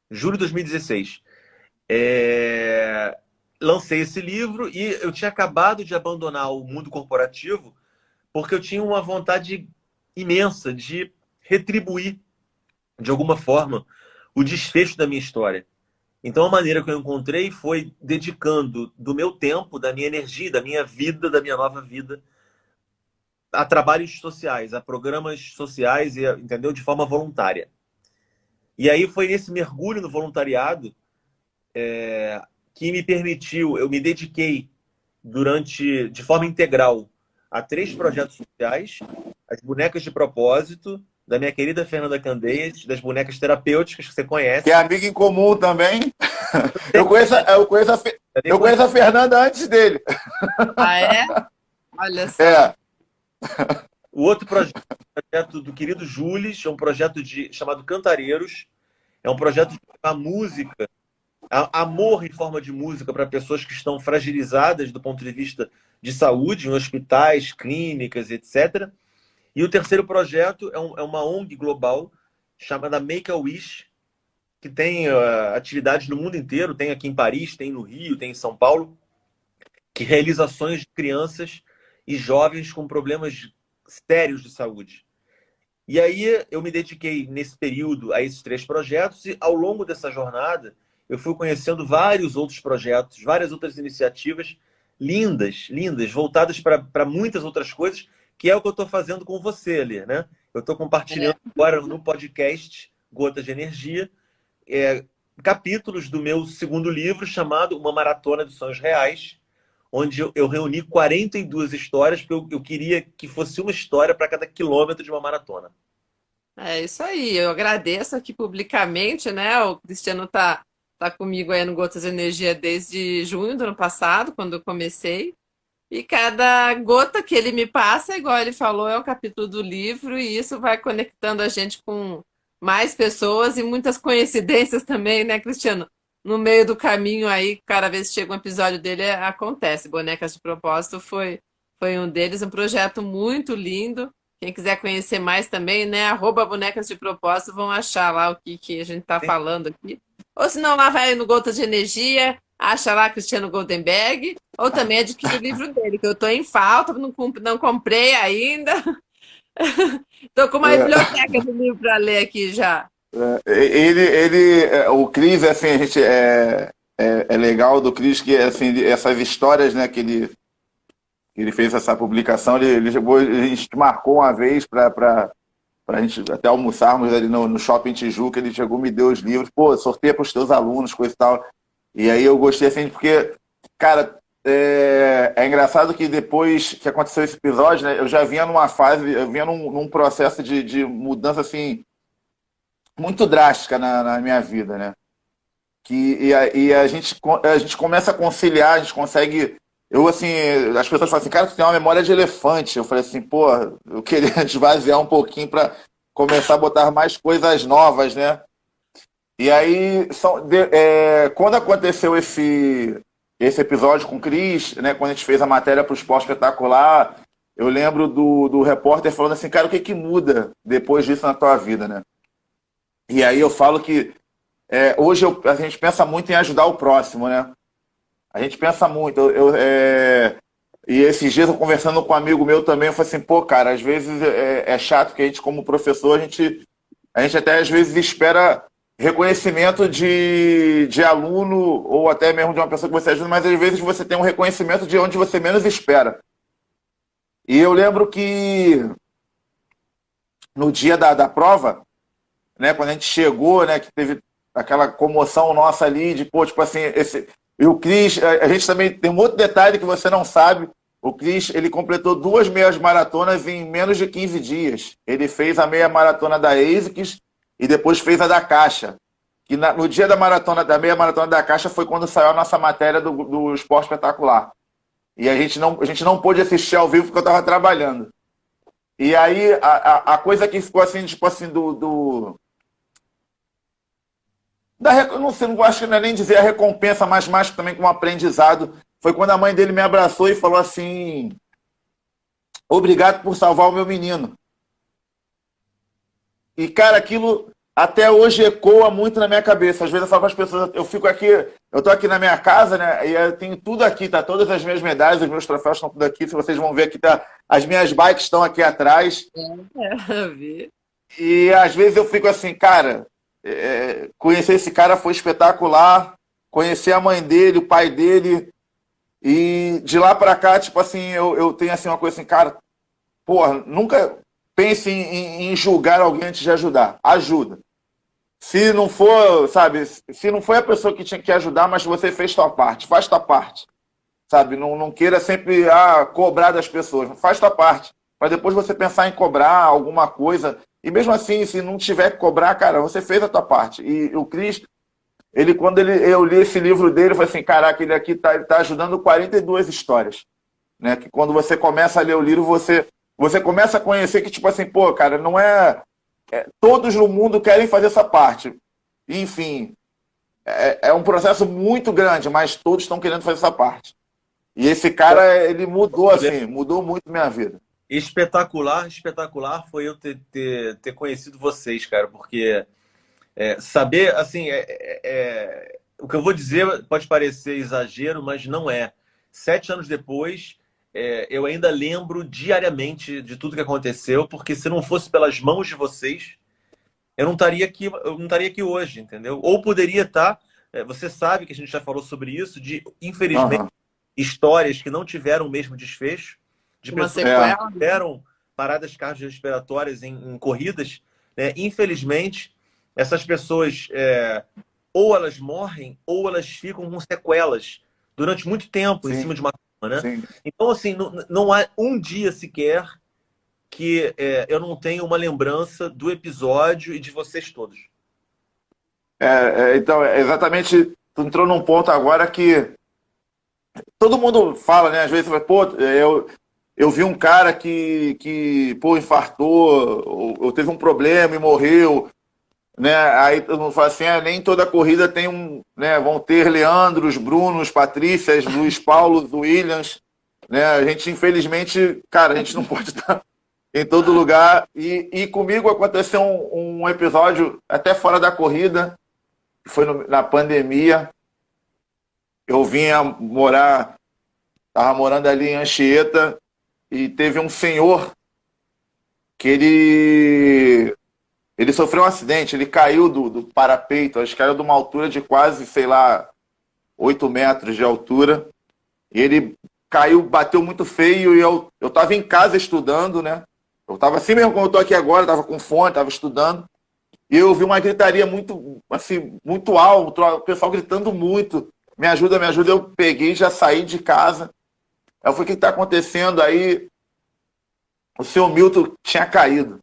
Julho de 2016. Lancei esse livro e eu tinha acabado de abandonar o mundo corporativo porque eu tinha uma vontade imensa de retribuir, de alguma forma, o desfecho da minha história. Então, a maneira que eu encontrei foi dedicando do meu tempo, da minha energia, da minha vida, da minha nova vida, a trabalhos sociais, a programas sociais, entendeu? De forma voluntária. E aí foi esse mergulho no voluntariado que me permitiu, eu me dediquei de forma integral a 3 projetos sociais: as bonecas de propósito, da minha querida Fernanda Candeias, das bonecas terapêuticas que você conhece. Que é amiga em comum também. Eu conheço a Fernanda antes dele. Ah, é? Olha só. O outro projeto do querido Jules, é um projeto chamado Cantareiros. É um projeto de levar música, amor em forma de música para pessoas que estão fragilizadas do ponto de vista de saúde, em hospitais, clínicas, etc. E o terceiro projeto é uma ONG global chamada Make-A-Wish, que tem atividades no mundo inteiro, tem aqui em Paris, tem no Rio, tem em São Paulo, que realiza ações de crianças e jovens com problemas sérios de saúde. E aí eu me dediquei nesse período a esses 3 projetos e ao longo dessa jornada eu fui conhecendo vários outros projetos, várias outras iniciativas lindas, lindas, voltadas para muitas outras coisas, que é o que eu estou fazendo com você, Lê, né? Eu estou compartilhando agora no podcast Gotas de Energia capítulos do meu segundo livro chamado Uma Maratona de Sonhos Reais, onde eu reuni 42 histórias, porque eu queria que fosse uma história para cada quilômetro de uma maratona. É isso aí, eu agradeço aqui publicamente, né? O Cristiano tá comigo aí no Gotas de Energia desde junho do ano passado, quando eu comecei. E cada gota que ele me passa, igual ele falou, é um capítulo do livro, e isso vai conectando a gente com mais pessoas e muitas coincidências também, né, Cristiano? No meio do caminho aí, cada vez que chega um episódio dele, acontece. Bonecas de Propósito foi um deles, um projeto muito lindo. Quem quiser conhecer mais também, né? @bonecas de propósito, vão achar lá o que a gente está falando aqui. Ou se não, lá vai no Gotas de Energia, acha lá Cristiano Goldenberg, ou também adquire o livro dele, que eu estou em falta, não comprei ainda. Estou com uma biblioteca de livro para ler aqui já. O Cris, assim, a gente é legal do Cris que assim, essas histórias, né, que ele fez essa publicação, a gente marcou uma vez para a gente até almoçarmos ali no Shopping Tijuca, ele chegou, me deu os livros, pô, sorteia para os teus alunos, coisa e tal. E aí eu gostei assim, porque, cara, é engraçado que depois que aconteceu esse episódio, né, eu já vinha numa fase, eu vinha num processo de mudança, assim, muito drástica na minha vida, né? E a gente começa a conciliar, a gente consegue... assim, as pessoas falam assim, cara, tu tem uma memória de elefante. Eu falei assim, pô, eu queria esvaziar um pouquinho para começar a botar mais coisas novas, né? E aí, quando aconteceu esse episódio com o Cris, né, quando a gente fez a matéria para o Esporte Espetacular, eu lembro do repórter falando assim, cara, o que muda depois disso na tua vida, né? E aí eu falo que hoje a gente pensa muito em ajudar o próximo, né? A gente pensa muito. E esses dias eu conversando com um amigo meu também, eu falei assim, pô, cara, às vezes é chato que a gente, como professor, a gente até às vezes espera reconhecimento de aluno ou até mesmo de uma pessoa que você ajuda, mas às vezes você tem um reconhecimento de onde você menos espera. E eu lembro que no dia da prova, né, quando a gente chegou, né, que teve aquela comoção nossa ali, de, pô, tipo assim, e o Cris, a gente também tem um outro detalhe que você não sabe, o Cris, ele completou 2 meias maratonas em menos de 15 dias. Ele fez a meia maratona da ASICS e depois fez a da Caixa. E no dia da meia maratona da Caixa foi quando saiu a nossa matéria do Esporte Espetacular. E a gente não pôde assistir ao vivo porque eu estava trabalhando. E aí, a coisa que ficou assim, tipo assim, não acho que não é nem dizer a recompensa, mas mais também como aprendizado, foi quando a mãe dele me abraçou e falou assim, obrigado por salvar o meu menino. E, cara, aquilo até hoje ecoa muito na minha cabeça. Às vezes eu falo para as pessoas, eu tô aqui na minha casa, né? E eu tenho tudo aqui, tá? Todas as minhas medalhas, os meus troféus estão tudo aqui. Se vocês vão ver aqui, tá? As minhas bikes estão aqui atrás. Vi. E às vezes eu fico assim, cara, conhecer esse cara foi espetacular. Conhecer a mãe dele, o pai dele. E de lá para cá, tipo assim, eu tenho assim uma coisa assim, cara, porra, nunca pense em julgar alguém antes de ajudar. Ajuda. Se não for, sabe, se não foi a pessoa que tinha que ajudar, mas você fez tua parte, faz tua parte. Sabe, não queira sempre cobrar das pessoas, faz tua parte. Para depois você pensar em cobrar alguma coisa. E mesmo assim, se não tiver que cobrar, cara, você fez a tua parte. E o Cris, quando eu li esse livro dele, eu falei assim, caraca, ele aqui ele tá ajudando 42 histórias. Né? Que quando você começa a ler o livro, você começa a conhecer que, tipo assim, pô, cara, não todos no mundo querem fazer essa parte. Enfim, é um processo muito grande, mas todos estão querendo fazer essa parte. E esse cara, ele mudou, assim, mudou muito minha vida. Espetacular foi eu ter conhecido vocês, cara, porque saber, assim, o que eu vou dizer pode parecer exagero, mas não é. 7 anos depois, eu ainda lembro diariamente de tudo que aconteceu, porque se não fosse pelas mãos de vocês, eu não estaria aqui hoje, entendeu? Ou poderia estar, você sabe que a gente já falou sobre isso, de, infelizmente, histórias que não tiveram o mesmo desfecho, de Uma pessoas sequela. que tiveram paradas cardiorrespiratórias em corridas, né? Infelizmente, essas pessoas ou elas morrem ou elas ficam com sequelas durante muito tempo em cima de uma cama, né? Sim. Então, assim, não há um dia sequer que eu não tenho uma lembrança do episódio e de vocês todos. Então, exatamente, tu entrou num ponto agora que todo mundo fala, né? Às vezes, pô, eu vi um cara que pô, infartou, ou teve um problema e morreu, né? Aí todo mundo fala assim, nem toda corrida tem né? Vão ter Leandros, Brunos, Patrícias, Luiz Paulo, Williams, né? A gente, infelizmente, cara, a gente não pode estar em todo lugar. E comigo aconteceu um episódio até fora da corrida, que foi na pandemia. Eu estava morando ali em Anchieta, e teve um senhor que ele sofreu um acidente, ele caiu do parapeito, acho que era de uma altura de quase, sei lá, 8 metros de altura, e ele caiu, bateu muito feio, e eu estava em casa estudando, né? Eu estava assim mesmo como eu estou aqui agora, estava com fone, estava estudando, e eu ouvi uma gritaria muito, assim, muito alto, o pessoal gritando muito, me ajuda, eu peguei, já saí de casa. Eu falei, o que está acontecendo? Aí o seu Milton tinha caído.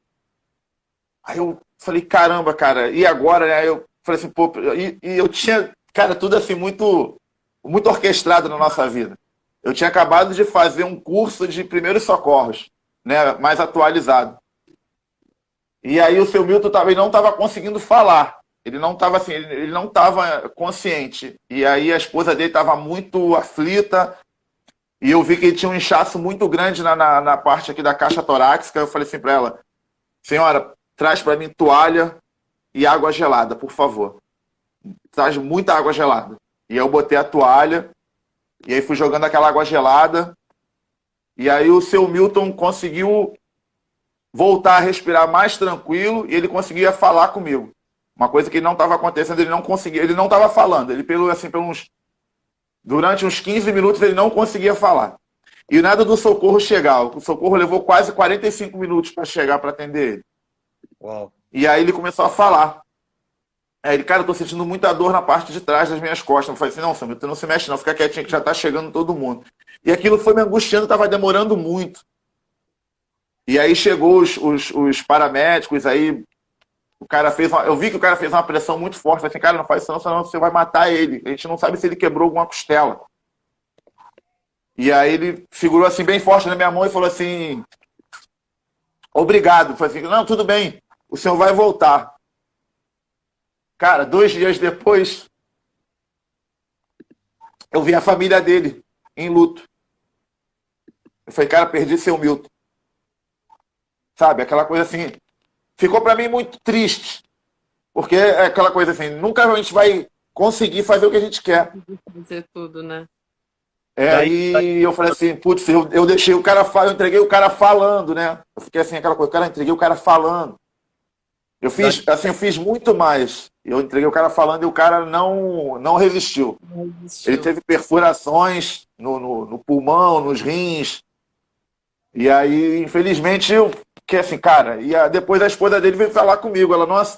Aí eu falei, caramba, cara, e agora? Aí eu falei assim, pô, e eu tinha, cara, tudo assim, muito, muito orquestrado na nossa vida. Eu tinha acabado de fazer um curso de primeiros socorros, né, mais atualizado. E aí o seu Milton também não estava conseguindo falar. Ele não estava assim, ele não estava consciente. E aí a esposa dele estava muito aflita. E eu vi que ele tinha um inchaço muito grande na parte aqui da caixa torácica. Eu falei assim para ela, senhora, traz para mim toalha e água gelada, por favor. Traz muita água gelada. E eu botei a toalha, e aí fui jogando aquela água gelada. E aí o seu Milton conseguiu voltar a respirar mais tranquilo, e ele conseguia falar comigo. Uma coisa que não estava acontecendo, ele não conseguia, ele não estava falando. Ele, durante uns 15 minutos, ele não conseguia falar. E nada do socorro chegar. O socorro levou quase 45 minutos para chegar para atender ele. Uau. E aí ele começou a falar. Aí ele, cara, eu tô sentindo muita dor na parte de trás das minhas costas. Eu falei assim, não, Samuel, tu não se mexe não, fica quietinho que já tá chegando todo mundo. E aquilo foi me angustiando, tava demorando muito. E aí chegou os paramédicos, aí o cara eu vi que o cara fez uma pressão muito forte. Eu falei assim, cara, não faz isso não, senão você vai matar ele. A gente não sabe se ele quebrou alguma costela. E aí ele segurou assim bem forte na minha mão e falou assim, obrigado. Eu falei assim, não, tudo bem, o senhor vai voltar. Cara, 2 dias depois, eu vi a família dele em luto. Eu falei, cara, perdi seu Milton. Sabe, aquela coisa assim, ficou para mim muito triste. Porque é aquela coisa assim, nunca a gente vai conseguir fazer o que a gente quer. Fazer tudo, né? Aí eu falei assim, putz, eu deixei o cara falar, eu entreguei o cara falando, né? Eu fiquei assim, aquela coisa, cara, eu entreguei o cara falando. Eu fiz, assim, eu fiz muito mais. Eu entreguei o cara falando e o cara não resistiu. Não Ele existiu. teve perfurações no pulmão, nos rins. E aí, infelizmente, eu que assim, cara, depois a esposa dele veio falar comigo. Ela, nossa,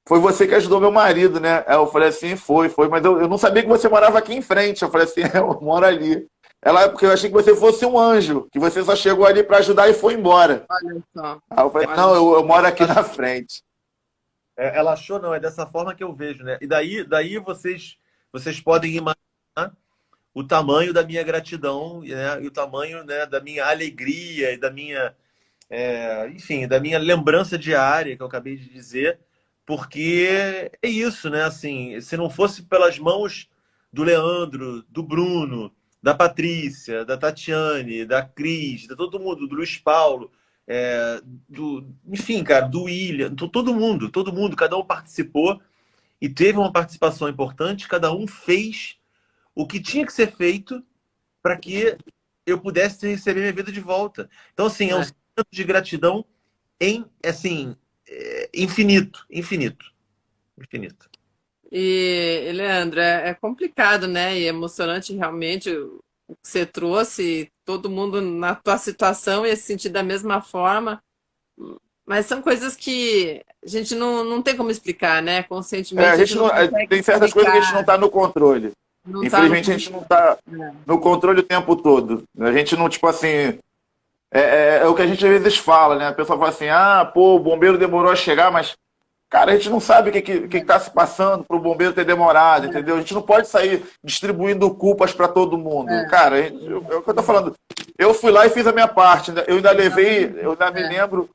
foi você que ajudou meu marido, né? Aí eu falei assim, foi, mas eu não sabia que você morava aqui em frente. Eu falei assim, eu moro ali. Ela, porque eu achei que você fosse um anjo, que você só chegou ali para ajudar e foi embora. Olha só. Aí eu falei, Olha. não, eu moro aqui na frente. Ela achou, não, é dessa forma que eu vejo, né? E daí vocês podem imaginar o tamanho da minha gratidão, né? E o tamanho, né, da minha alegria e da minha, enfim, da minha lembrança diária que eu acabei de dizer, porque é isso, né? Assim, se não fosse pelas mãos do Leandro, do Bruno, da Patrícia, da Tatiane, da Cris, de todo mundo, do Luiz Paulo, enfim, cara, do William, todo mundo, cada um participou e teve uma participação importante, cada um fez o que tinha que ser feito para que eu pudesse receber minha vida de volta. Então, assim, é um sentimento de gratidão assim, infinito, infinito, infinito. E, Leandro, é complicado, né? E emocionante realmente o que você trouxe, todo mundo na tua situação ia se sentir da mesma forma. Mas são coisas que a gente não tem como explicar, né? A Conscientemente a gente gente não não, consegue tem certas coisas que a gente não explicar, está no controle. não está no Infelizmente, a gente não está no controle o tempo todo. A gente não, tipo assim. É o que a gente às vezes fala, né? A pessoa fala assim: ah, pô, o bombeiro demorou a chegar, mas, cara, a gente não sabe o que está se passando para o bombeiro ter demorado, entendeu? A gente não pode sair distribuindo culpas para todo mundo. Cara, é o que eu tô falando. Eu fui lá e fiz a minha parte. Eu ainda levei, eu ainda me lembro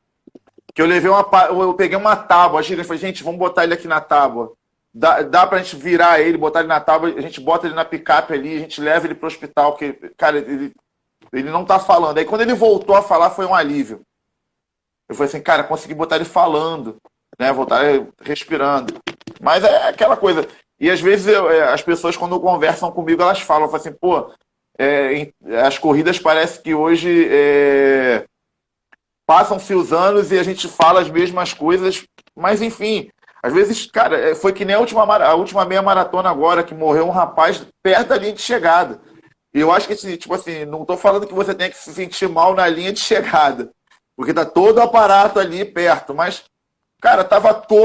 que eu levei eu peguei uma tábua, eu falei, gente, vamos botar ele aqui na tábua. Dá pra gente virar ele, botar ele na tábua, a gente bota ele na picape ali, a gente leva ele pro hospital, porque, cara, ele não tá falando. Aí quando ele voltou a falar, foi um alívio. Eu falei assim, cara, consegui botar ele falando, né? Voltar respirando. Mas é aquela coisa. E às vezes as pessoas, quando conversam comigo, elas falam assim, pô, as corridas parece que hoje passam-se os anos e a gente fala as mesmas coisas, mas enfim, às vezes, cara, foi que nem a última meia maratona agora, que morreu um rapaz perto da linha de chegada. E eu acho que, tipo assim, não estou falando que você tem que se sentir mal na linha de chegada, porque tá todo o aparato ali perto, mas, cara,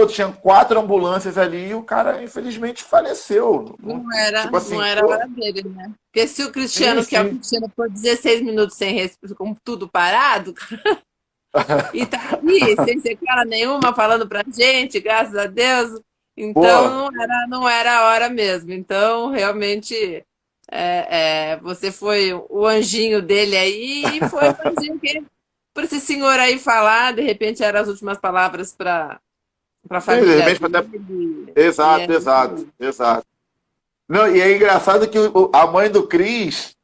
tinha 4 ambulâncias ali e o cara, infelizmente, faleceu. Tipo assim, não era a hora dele, né? Porque se o Cristiano, que é o Cristiano, por 16 minutos sem respirar, com tudo parado, e tá aqui, sem sequela nenhuma, falando pra gente, graças a Deus. Então não era a hora mesmo. Então, realmente, você foi o anjinho dele aí e foi o anjinho que, por esse senhor aí falar, de repente eram as últimas palavras para a família dele. Exato. Não, e é engraçado que a mãe do Cris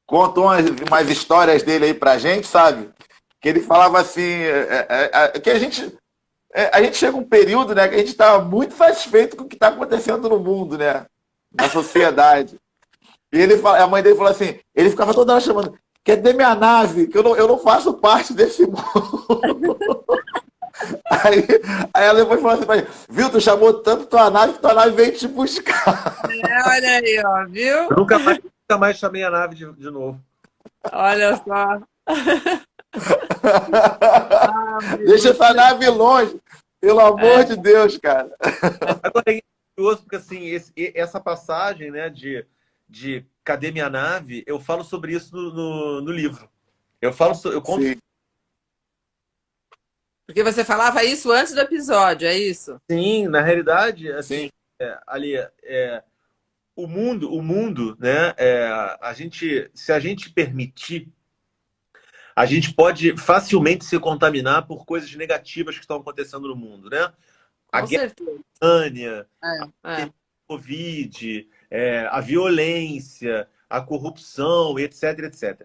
contou umas histórias dele aí pra gente, sabe? Que ele falava assim, que a gente chega um período, né, que a gente está muito satisfeito com o que está acontecendo no mundo, né, na sociedade. E a mãe dele falou assim, ele ficava toda hora chamando, cadê minha nave? Que eu não faço parte desse mundo. Aí ela depois falou assim pra ele, viu, tu chamou tanto tua nave que tua nave veio te buscar. Olha aí, ó, viu? Eu nunca mais chamei a nave de novo. Olha só. Deixa essa nave longe, pelo amor de Deus, cara. Agora é curioso, porque assim, essa passagem, né, de Cadê Minha Nave, eu falo sobre isso no livro. Eu conto. Sim. Porque você falava isso antes do episódio, é isso? Sim, na realidade, assim, Sim. ali, o mundo, né, se a gente permitir, a gente pode facilmente se contaminar por coisas negativas que estão acontecendo no mundo, né? A Com guerra certeza. ucrânia, É. a Covid, a violência, a corrupção, etc, etc.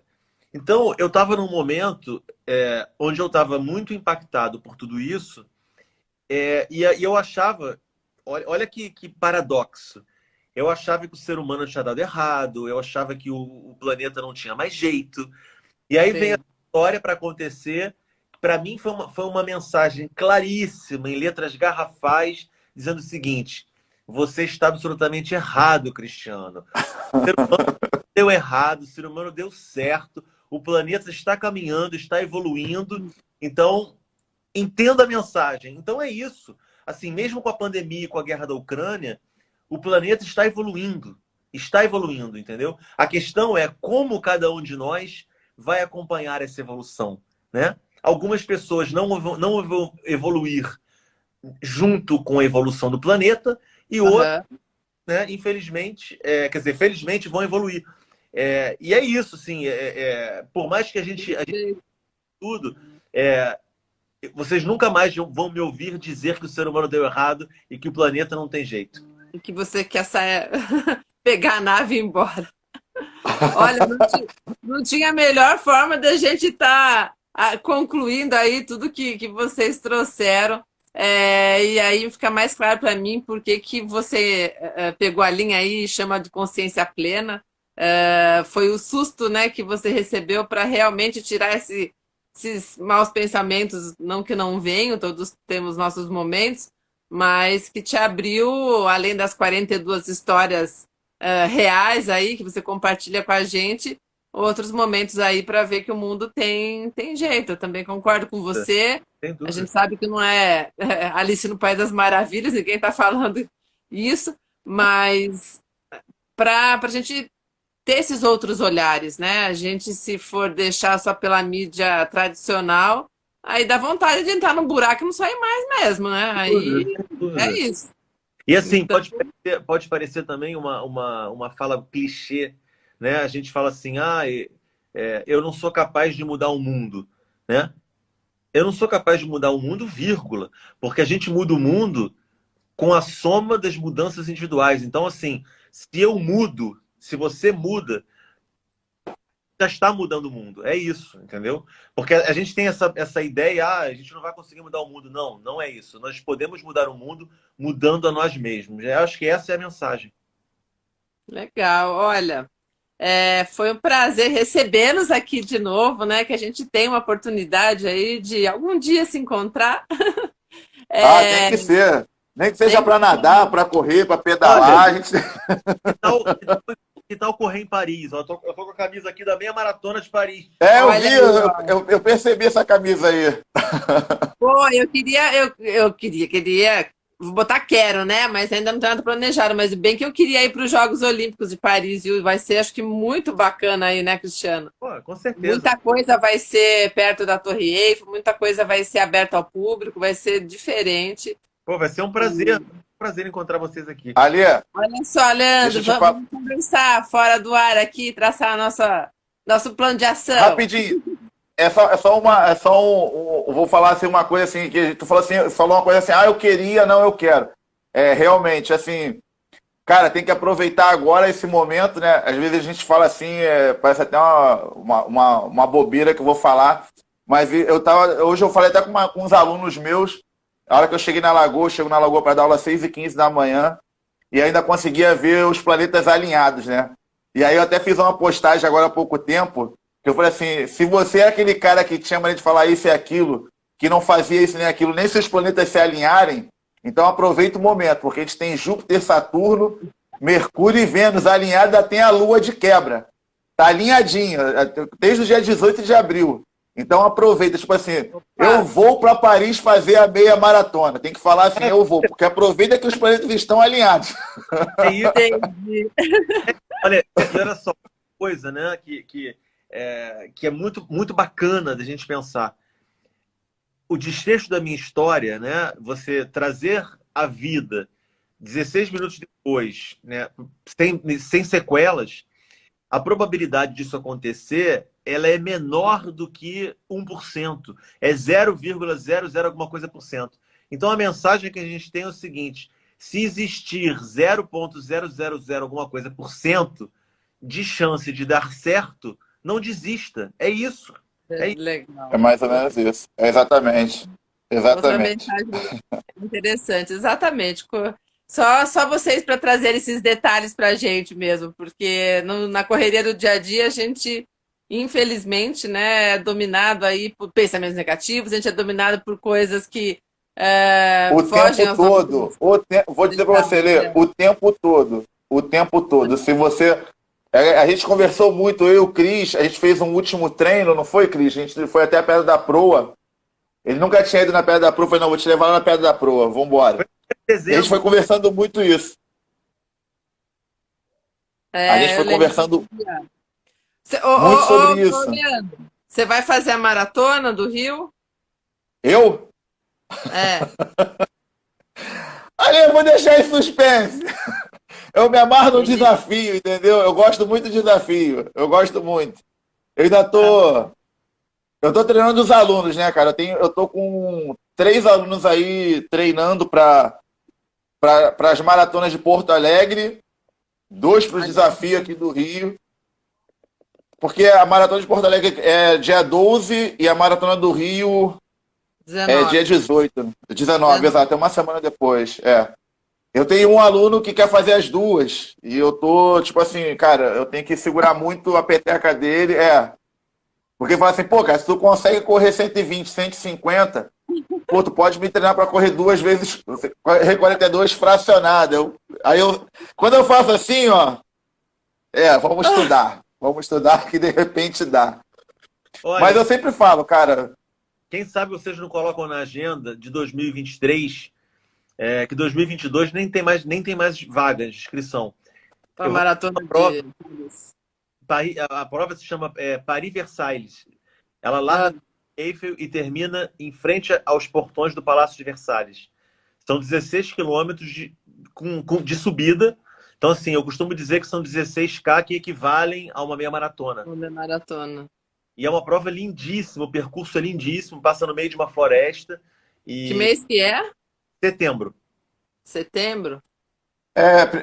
Então, eu estava num momento onde eu estava muito impactado por tudo isso, e eu achava, olha que paradoxo, eu achava que o ser humano tinha dado errado, eu achava que o planeta não tinha mais jeito, e aí vem a Sim. história para acontecer. Para mim foi uma mensagem claríssima, em letras garrafais, dizendo o seguinte: você está absolutamente errado, Cristiano. O ser humano deu errado, o ser humano deu certo, o planeta está caminhando, está evoluindo. Então, entenda a mensagem. Então é isso. Assim, mesmo com a pandemia e com a guerra da Ucrânia, o planeta está evoluindo. Está evoluindo, entendeu? A questão é como cada um de nós vai acompanhar essa evolução, né? Algumas pessoas não vão evoluir junto com a evolução do planeta e outras, Aham. né, infelizmente, quer dizer, felizmente vão evoluir. E é isso, assim, por mais que a gente tudo, é, vocês nunca mais vão me ouvir dizer que o ser humano deu errado e que o planeta não tem jeito. E que você quer sair, pegar a nave e ir embora. Olha, não tinha melhor forma da gente estar concluindo aí tudo que vocês trouxeram. E aí fica mais claro para mim por que que você pegou a linha aí e chama de consciência plena. Foi o susto, né, que você recebeu para realmente tirar esses maus pensamentos, não que não venham, todos temos nossos momentos, mas que te abriu, além das 42 histórias reais aí que você compartilha com a gente, outros momentos aí para ver que o mundo tem jeito. Eu também concordo com você. Sem A dúvida. gente sabe que não é Alice no País das Maravilhas, ninguém está falando isso, mas para a gente ter esses outros olhares, né? A gente, se for deixar só pela mídia tradicional, aí dá vontade de entrar num buraco e não sair mais mesmo, né? Sem dúvida, Aí sem é dúvida. isso. E assim, Então, pode parecer também uma fala clichê, né? A gente fala assim, eu não sou capaz de mudar o mundo, né? Eu não sou capaz de mudar o mundo, vírgula, porque a gente muda o mundo com a soma das mudanças individuais. Então, assim, se eu mudo, se você muda, já está mudando o mundo. É isso, entendeu? Porque a gente tem essa ideia, a gente não vai conseguir mudar o mundo. Não, não é isso. Nós podemos mudar o mundo mudando a nós mesmos. Eu acho que essa é a mensagem. legal. Olha, foi um prazer recebê-los aqui de novo, né? Que a gente tem uma oportunidade aí de algum dia se encontrar. Ah, tem É, que ser. Nem que seja tem para nadar, para correr, para Olha, pedalar. A gente... que tal, que tal correr em Paris? Eu tô com a camisa aqui da meia maratona de Paris. É, eu vi, Olha aí, ó. eu percebi essa camisa aí. Pô, eu queria, vou botar quero, né? Mas ainda não tem nada planejado. Mas bem que eu queria ir para os Jogos Olímpicos de Paris, viu? Vai ser, acho que, muito bacana aí, né, Cristiano? Pô, com certeza. Muita coisa vai ser perto da Torre Eiffel, muita coisa vai ser aberta ao público, vai ser diferente. Pô, vai ser um prazer encontrar vocês aqui. Ali, Olha só, deixa Leandro, eu te falar. vamos conversar fora do ar aqui, traçar nosso plano de ação. Rapidinho. Vou falar assim uma coisa assim, que tu falou uma coisa assim, eu queria, não, eu quero. Realmente, assim, cara, tem que aproveitar agora esse momento, né? Às vezes a gente fala assim, parece até uma bobeira que eu vou falar, mas hoje eu falei até com uns alunos meus, a hora que eu cheguei na Lagoa, eu chego na Lagoa para dar aula às 6h15 da manhã, e ainda conseguia ver os planetas alinhados, né? E aí eu até fiz uma postagem agora há pouco tempo, que eu falei assim, se você é aquele cara que tinha maneira de falar isso e aquilo, que não fazia isso nem aquilo, nem se os planetas se alinharem, então aproveita o momento, porque a gente tem Júpiter, Saturno, Mercúrio e Vênus alinhados, ainda tem a Lua de quebra. Tá alinhadinho, desde o dia 18 de abril. Então aproveita, tipo assim, eu vou para Paris fazer a meia maratona. Tem que falar assim, eu vou, porque aproveita que os planetas estão alinhados. É isso. Entendi. Olha, e olha só, coisa, né, que é muito, muito bacana da gente pensar. O desfecho da minha história, né, você trazer a vida 16 minutos depois, né, sem sequelas, a probabilidade disso acontecer, ela é menor do que 1%. É 0,00 alguma coisa por cento. Então a mensagem que a gente tem é o seguinte: se existir 0,000 alguma coisa por cento de chance de dar certo, não desista. É isso. É isso. Legal. É mais ou menos isso. É exatamente. Outra Exatamente. mensagem interessante, exatamente. Só vocês para trazer esses detalhes para a gente mesmo, porque na correria do dia a dia a gente, infelizmente, né, é dominado aí por pensamentos negativos, a gente é dominado por coisas que O fogem tempo aos todo, nossos. vou dizer para você, Lê, o tempo todo. Se você. A gente conversou muito, eu e o Cris, a gente fez um último treino, não foi, Cris? A gente foi até a Pedra da Proa. Ele nunca tinha ido na Pedra da Proa, eu falei, não, vou te levar lá na Pedra da Proa, vambora. E a gente foi Dezembro. conversando muito isso. A gente Eu foi lembro. conversando Ô, muito ô, sobre ô, ô, isso. Leandro, você vai fazer a maratona do Rio? Eu? É. Ali, eu vou deixar em suspense. Eu me amarro no Beleza. desafio, entendeu? Eu gosto muito de desafio. Eu gosto muito. Eu ainda Tá bom. tô. Eu tô treinando os alunos, né, cara? Eu tô com 3 alunos aí treinando para as maratonas de Porto Alegre, 2 para o desafio aqui do Rio. Porque a maratona de Porto Alegre é dia 12 e a maratona do Rio é dia 19. 18. 19, 19. exato, é uma semana depois. É. Eu tenho um aluno que quer fazer as duas. E eu tô, tipo assim, cara, eu tenho que segurar muito a peteca dele. Porque fala assim, pô, cara, se tu consegue correr 120, 150, pô, tu pode me treinar para correr 2 vezes, correr 42 fracionado. Quando eu faço assim, ó, vamos estudar. Vamos estudar que de repente dá. Mas Olha, eu sempre falo, cara, quem sabe vocês não colocam na agenda de 2023, que 2022 nem tem mais vagas de inscrição. Para Eu vou fazer maratona uma de. prova, a prova se chama Paris-Versailles. Ela Ah, larga do Eiffel e termina em frente aos portões do Palácio de Versalhes. São 16 quilômetros de subida. Então, assim, eu costumo dizer que são 16K que equivalem a uma meia maratona. uma maratona. E é uma prova lindíssima, o percurso é lindíssimo, passa no meio de uma floresta. Que E mês que é? setembro. Setembro?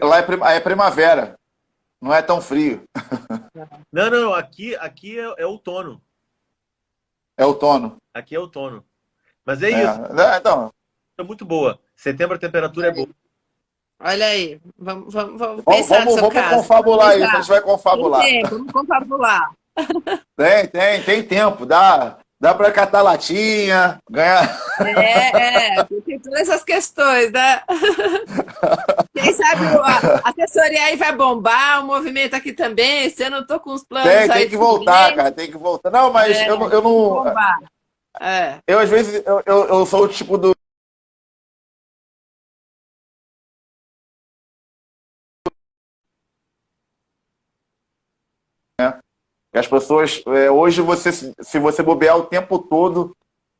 lá é primavera, não é tão frio, Não, não, aqui é outono. é outono. Aqui é outono. Mas é isso, Então, é muito boa. Setembro a temperatura é boa. Olha aí, vamos pensar no vamos, seu vamos caso. Vamos confabular isso, a gente pensar. vai Tem confabular. tempo, vamos confabular. Tem tempo, dá para catar latinha, ganhar. Tem todas essas questões, né? Quem sabe a assessoria aí vai bombar, o movimento aqui também. Se eu não tô com os planos Tem aí que voltar, cara, diferentes, tem que voltar. Não, mas eu tem que não. bombar. É. Eu, às vezes, eu sou o tipo do. Que as pessoas. Hoje, se você bobear o tempo todo,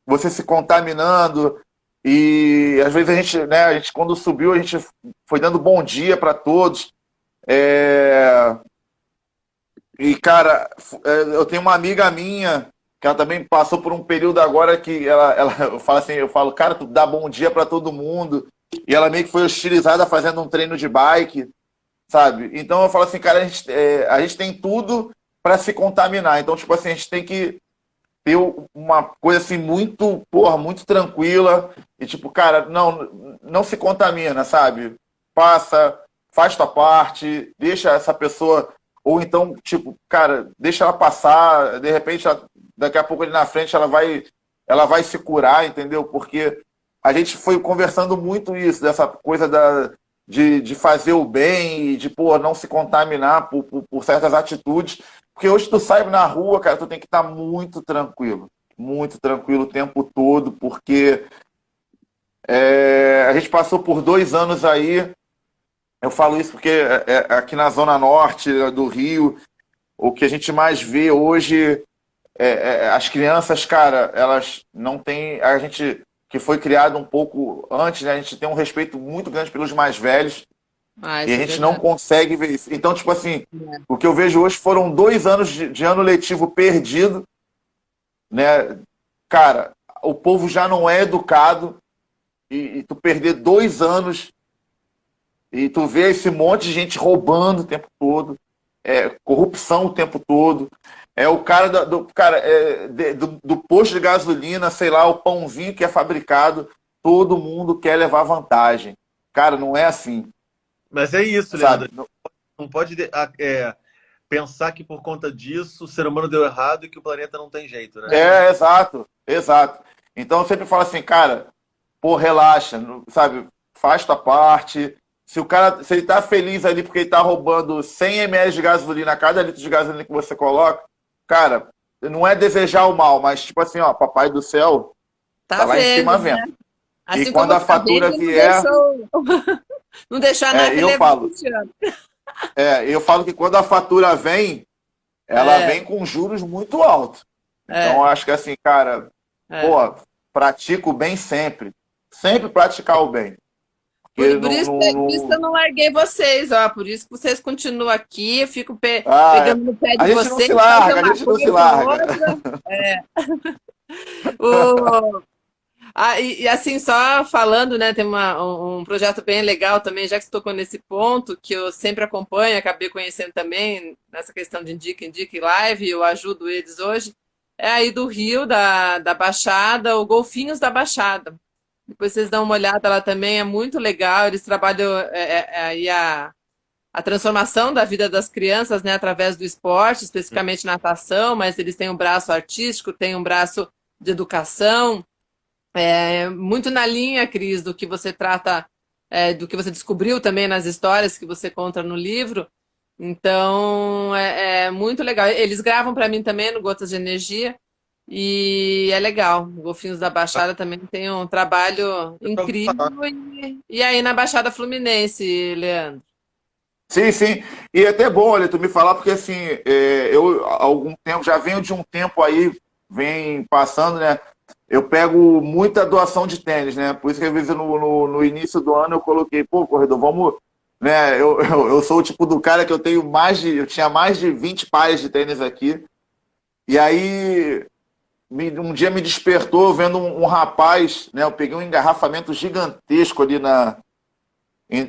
você se contaminando. E às vezes a gente, quando subiu, a gente foi dando bom dia para todos. É, E, cara, eu tenho uma amiga minha que ela também passou por um período agora que eu falo assim, eu falo, cara, tu dá bom dia para todo mundo. E ela meio que foi hostilizada fazendo um treino de bike, sabe? Então eu falo assim, cara, a gente tem tudo para se contaminar. Então, tipo assim, a gente tem que ter uma coisa assim muito, porra, muito tranquila. E tipo, cara, não se contamina, sabe? Passa, faz tua parte, deixa essa pessoa. Ou então, tipo, cara, deixa ela passar, de repente, daqui a pouco ali na frente ela vai se curar, entendeu? Porque a gente foi conversando muito isso, dessa coisa de fazer o bem e de, pô, não se contaminar por certas atitudes. Porque hoje tu sai na rua, cara, tu tem que estar muito tranquilo o tempo todo, porque a gente passou por 2 anos aí. Eu falo isso porque aqui na Zona Norte do Rio, o que a gente mais vê hoje as crianças, cara, elas não têm. A gente que foi criado um pouco antes, né, a gente tem um respeito muito grande pelos mais velhos e a Isso é gente não verdade. consegue ver isso. Então, tipo assim, É. o que eu vejo hoje foram 2 anos de ano letivo perdido, né? Cara, o povo já não é educado e tu perder 2 anos. E tu vê esse monte de gente roubando o tempo todo. corrupção o tempo todo. É o cara do posto de gasolina, sei lá, o pãozinho que é fabricado, todo mundo quer levar vantagem. Cara, não é assim, Mas é isso, sabe? Leandro. Não pode pensar que por conta disso o ser humano deu errado e que o planeta não tem jeito, né? Exato, exato. Então eu sempre falo assim, cara, pô, relaxa, sabe? Faz tua parte. Se ele tá feliz ali porque ele tá roubando 100 ml de gasolina a cada litro de gasolina que você coloca, cara, não é desejar o mal, mas tipo assim, ó, papai do céu tá Tá lá em vendo, cima né? vendo. E Assim quando como a tá fatura vendo, não vier, deixou, não deixou a nave eu levar o falo, Cristiano. eu falo que quando a fatura vem, ela É, vem com juros muito altos. Então eu é, acho que assim, cara, é. pô, pratica o bem sempre. Sempre praticar o bem. Porque Por não, isso, não, por isso que eu não... não larguei vocês, ó. Por isso que vocês continuam aqui, eu fico Ah, pegando no pé de a gente não vocês, se fazer larga, a uma gente não se coisa ou larga. outra. O, e assim, só falando, né, tem um projeto bem legal também, já que você tocou nesse ponto, que eu sempre acompanho, acabei conhecendo também, nessa questão de Indica e Live, eu ajudo eles hoje, é aí do Rio, da Baixada, o Golfinhos da Baixada. Depois vocês dão uma olhada lá também, é muito legal, eles trabalham aí a transformação da vida das crianças, né, através do esporte, especificamente natação, mas eles têm um braço artístico, têm um braço de educação, muito na linha, Cris, do que você trata, do que você descobriu também nas histórias que você conta no livro. Então, é muito legal. Eles gravam para mim também no Gotas de Energia e é legal. O Golfinhos da Baixada também tem um trabalho Eu já ouvi incrível. falar. E aí na Baixada Fluminense, Leandro? Sim, sim. E é até bom, olha, tu me falar, porque assim, eu há algum tempo, já venho de um tempo aí, vem passando, né? Eu pego muita doação de tênis, né? Por isso que às vezes no início do ano eu coloquei, pô, corredor, vamos. Né? Eu sou o tipo do cara que eu tinha mais de 20 pares de tênis aqui. E aí, um dia me despertou vendo um rapaz, né? Eu peguei um engarrafamento gigantesco ali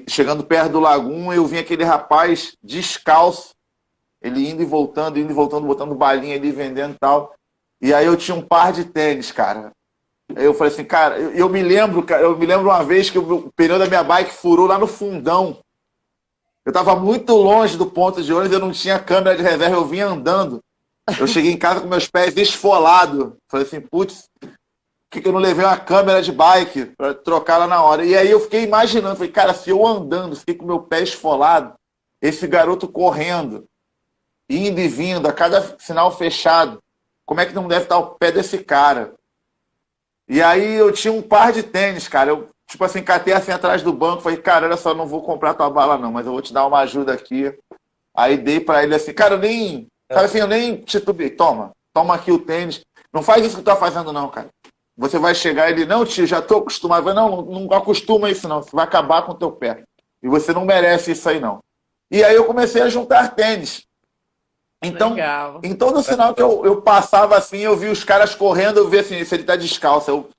chegando perto do Lagoon, eu vi aquele rapaz descalço, ele indo e voltando, botando balinha ali, vendendo e tal. E aí eu tinha um par de tênis, cara. Aí eu falei assim, cara, eu me lembro, cara, eu me lembro uma vez que o pneu da minha bike furou lá no fundão. Eu tava muito longe do ponto de ônibus, eu não tinha câmera de reserva, eu vinha andando. Eu cheguei em casa com meus pés esfolados. Falei assim, putz, por que eu não levei uma câmera de bike para trocar lá na hora? E aí eu fiquei imaginando, falei, cara, se eu andando, fiquei com meu pé esfolado, esse garoto correndo, indo e vindo, a cada sinal fechado, como é que não deve estar o pé desse cara? E aí eu tinha um par de tênis, cara, eu, tipo assim, catei assim atrás do banco, falei, cara, olha só, não vou comprar tua bala não, mas eu vou te dar uma ajuda aqui. Aí dei para ele assim, cara, eu nem titubeei, toma aqui o tênis, não faz isso que tu tá fazendo não, cara. Você vai chegar, ele, não, tio, já tô acostumado. Eu, não acostuma isso não, você vai acabar com o teu pé. E você não merece isso aí não. E aí eu comecei a juntar tênis. Então, Legal. em todo sinal que eu passava assim, eu vi os caras correndo, eu vi assim, se ele tá descalço. Eu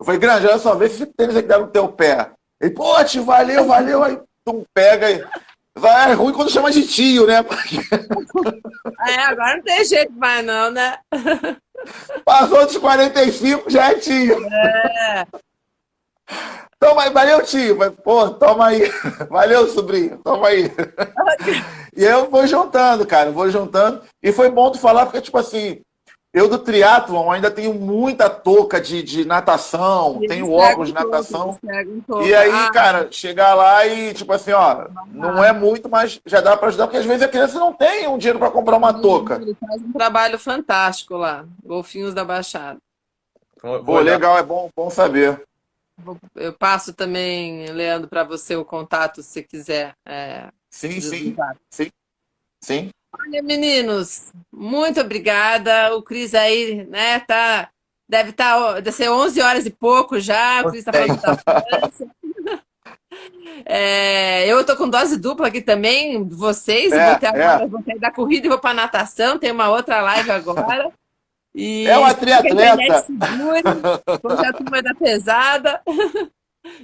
falei, Grande, olha só, vê se esse tênis aqui dá no teu pé. Ele, pô, tio, valeu. Aí tu pega e... É ruim quando chama de tio, né? Porque Agora não tem jeito mais não, né? passou dos 45, já é tio. Toma aí, valeu, tio. Mas, pô, toma aí. Valeu, sobrinho. Toma aí. E eu vou juntando, cara. Vou juntando. E foi bom tu falar, porque, tipo assim, eu do triatlon ainda tenho muita touca de natação, tenho óculos de natação. E aí, cara, chegar lá e, tipo assim, ó, não é muito, mas já dá pra ajudar, porque às vezes a criança não tem um dinheiro pra comprar uma touca. Ele faz um trabalho fantástico lá, Golfinhos da Baixada. Vou Pô, olhar. legal, é bom saber. Eu passo também, Leandro, para você o contato, se você quiser. Sim, dos sim. dados. Sim. Olha, meninos, muito obrigada. O Cris aí, né, deve ser 11 horas e pouco já. O Cris está falando da França. Eu estou com dose dupla aqui também, vocês. Vou sair da corrida e vou para natação. Tem uma outra live agora. E É uma espero que a internet triatleta. segure, hoje a turma vai dar pesada.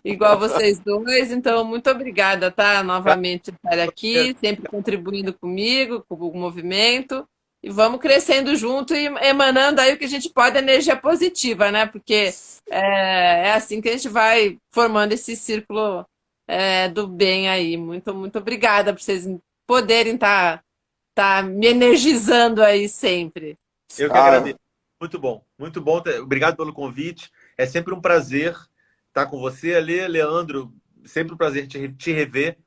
igual vocês dois. Então, muito obrigada, tá? Novamente por estar aqui, sempre contribuindo comigo, com o movimento. E vamos crescendo junto e emanando aí o que a gente pode, energia positiva, né? Porque é assim que a gente vai formando esse círculo do bem aí. Muito, muito obrigada por vocês poderem tá me energizando aí sempre. Eu que Ah, agradeço. Muito bom, muito bom. Obrigado pelo convite. É sempre um prazer estar com você, Ale, Leandro. Sempre um prazer te rever.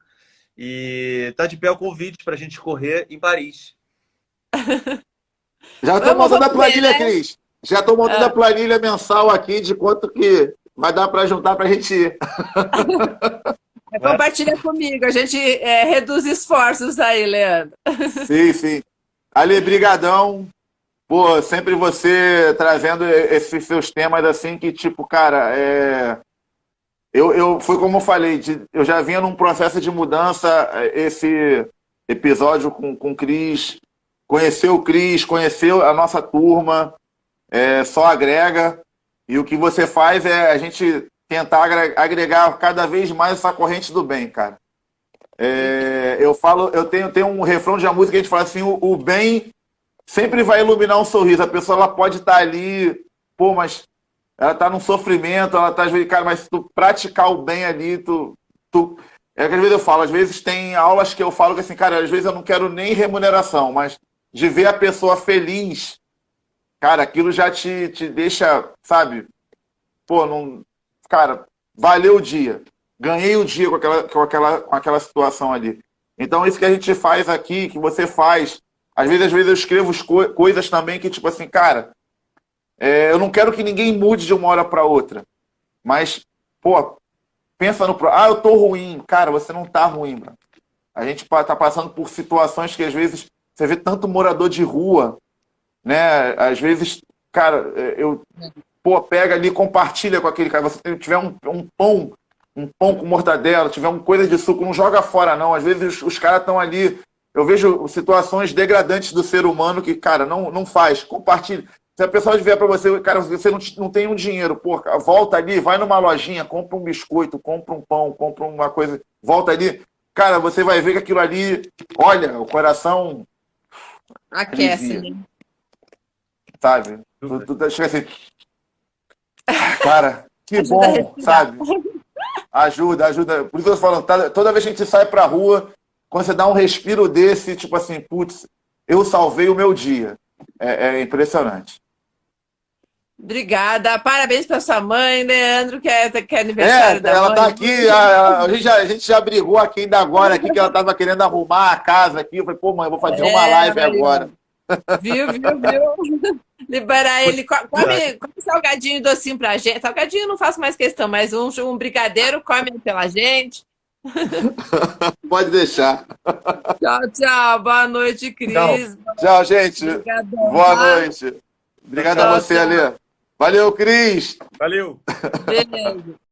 E tá de pé o convite para a gente correr em Paris. já estou Vamos, montando a vamos ver, planilha, né? Cris. Já estou montando a Ah, planilha mensal aqui de quanto que vai dar para juntar para a gente ir. Né? compartilha comigo, a gente reduz esforços aí, Leandro. Sim, sim. Ale, brigadão. Pô, sempre você trazendo esses seus temas assim que, tipo, cara, foi como eu falei, eu já vinha num processo de mudança, esse episódio com o Cris, conheceu o Cris, conheceu a nossa turma, só agrega, e o que você faz é a gente tentar agregar cada vez mais essa corrente do bem, cara. Eu tenho um refrão de uma música que a gente fala assim, o bem sempre vai iluminar um sorriso. A pessoa ela pode estar ali, pô, mas ela está num sofrimento, ela está às vezes, cara, mas se tu praticar o bem ali, é que às vezes eu falo, às vezes tem aulas que eu falo que assim, cara, às vezes eu não quero nem remuneração, mas de ver a pessoa feliz, cara, aquilo já te deixa, sabe, pô, não, cara, valeu o dia. Ganhei o dia com aquela situação ali. Então, isso que a gente faz aqui, que você faz, às vezes eu escrevo coisas também que, tipo assim, cara, eu não quero que ninguém mude de uma hora para outra. Mas, pô, pensa no. Eu tô ruim. Cara, você não tá ruim, mano. A gente tá passando por situações que às vezes você vê tanto morador de rua, né? Às vezes, cara, pô, pega ali, compartilha com aquele cara. Você tiver um pão com mortadela, tiver uma coisa de suco, não joga fora, não. Às vezes os caras estão ali. Eu vejo situações degradantes do ser humano que, cara, não faz. Compartilha. Se a pessoa vier para você, cara, você não tem um dinheiro, pô, volta ali, vai numa lojinha, compra um biscoito, compra um pão, compra uma coisa, volta ali. Cara, você vai ver que aquilo ali, olha, o coração Aquece, alivia, né? sabe? Tu chega assim, cara, que Ajuda a bom, respirar. sabe? Ajuda, ajuda. Por isso que eu tô falando, toda vez que a gente sai pra rua, quando você dá um respiro desse, tipo assim, putz, eu salvei o meu dia. É impressionante. Obrigada. Parabéns para sua mãe, Leandro, que é aniversário da Ela tá mãe. aqui, a gente já brigou aqui ainda agora, aqui, que ela tava querendo arrumar a casa aqui. Eu falei, pô, mãe, eu vou fazer uma live agora. Mariana. Viu, viu, viu? Liberar ele. Come salgadinho e docinho pra gente. Salgadinho eu não faço mais questão, mas um brigadeiro come pela gente. Pode deixar. Tchau, tchau. Boa noite, Tchau. Cris. Tchau, gente. Obrigadão, Boa tá? noite. Obrigado a Tchau, você, tchau. Alê. Valeu, Cris. Valeu. Beijo.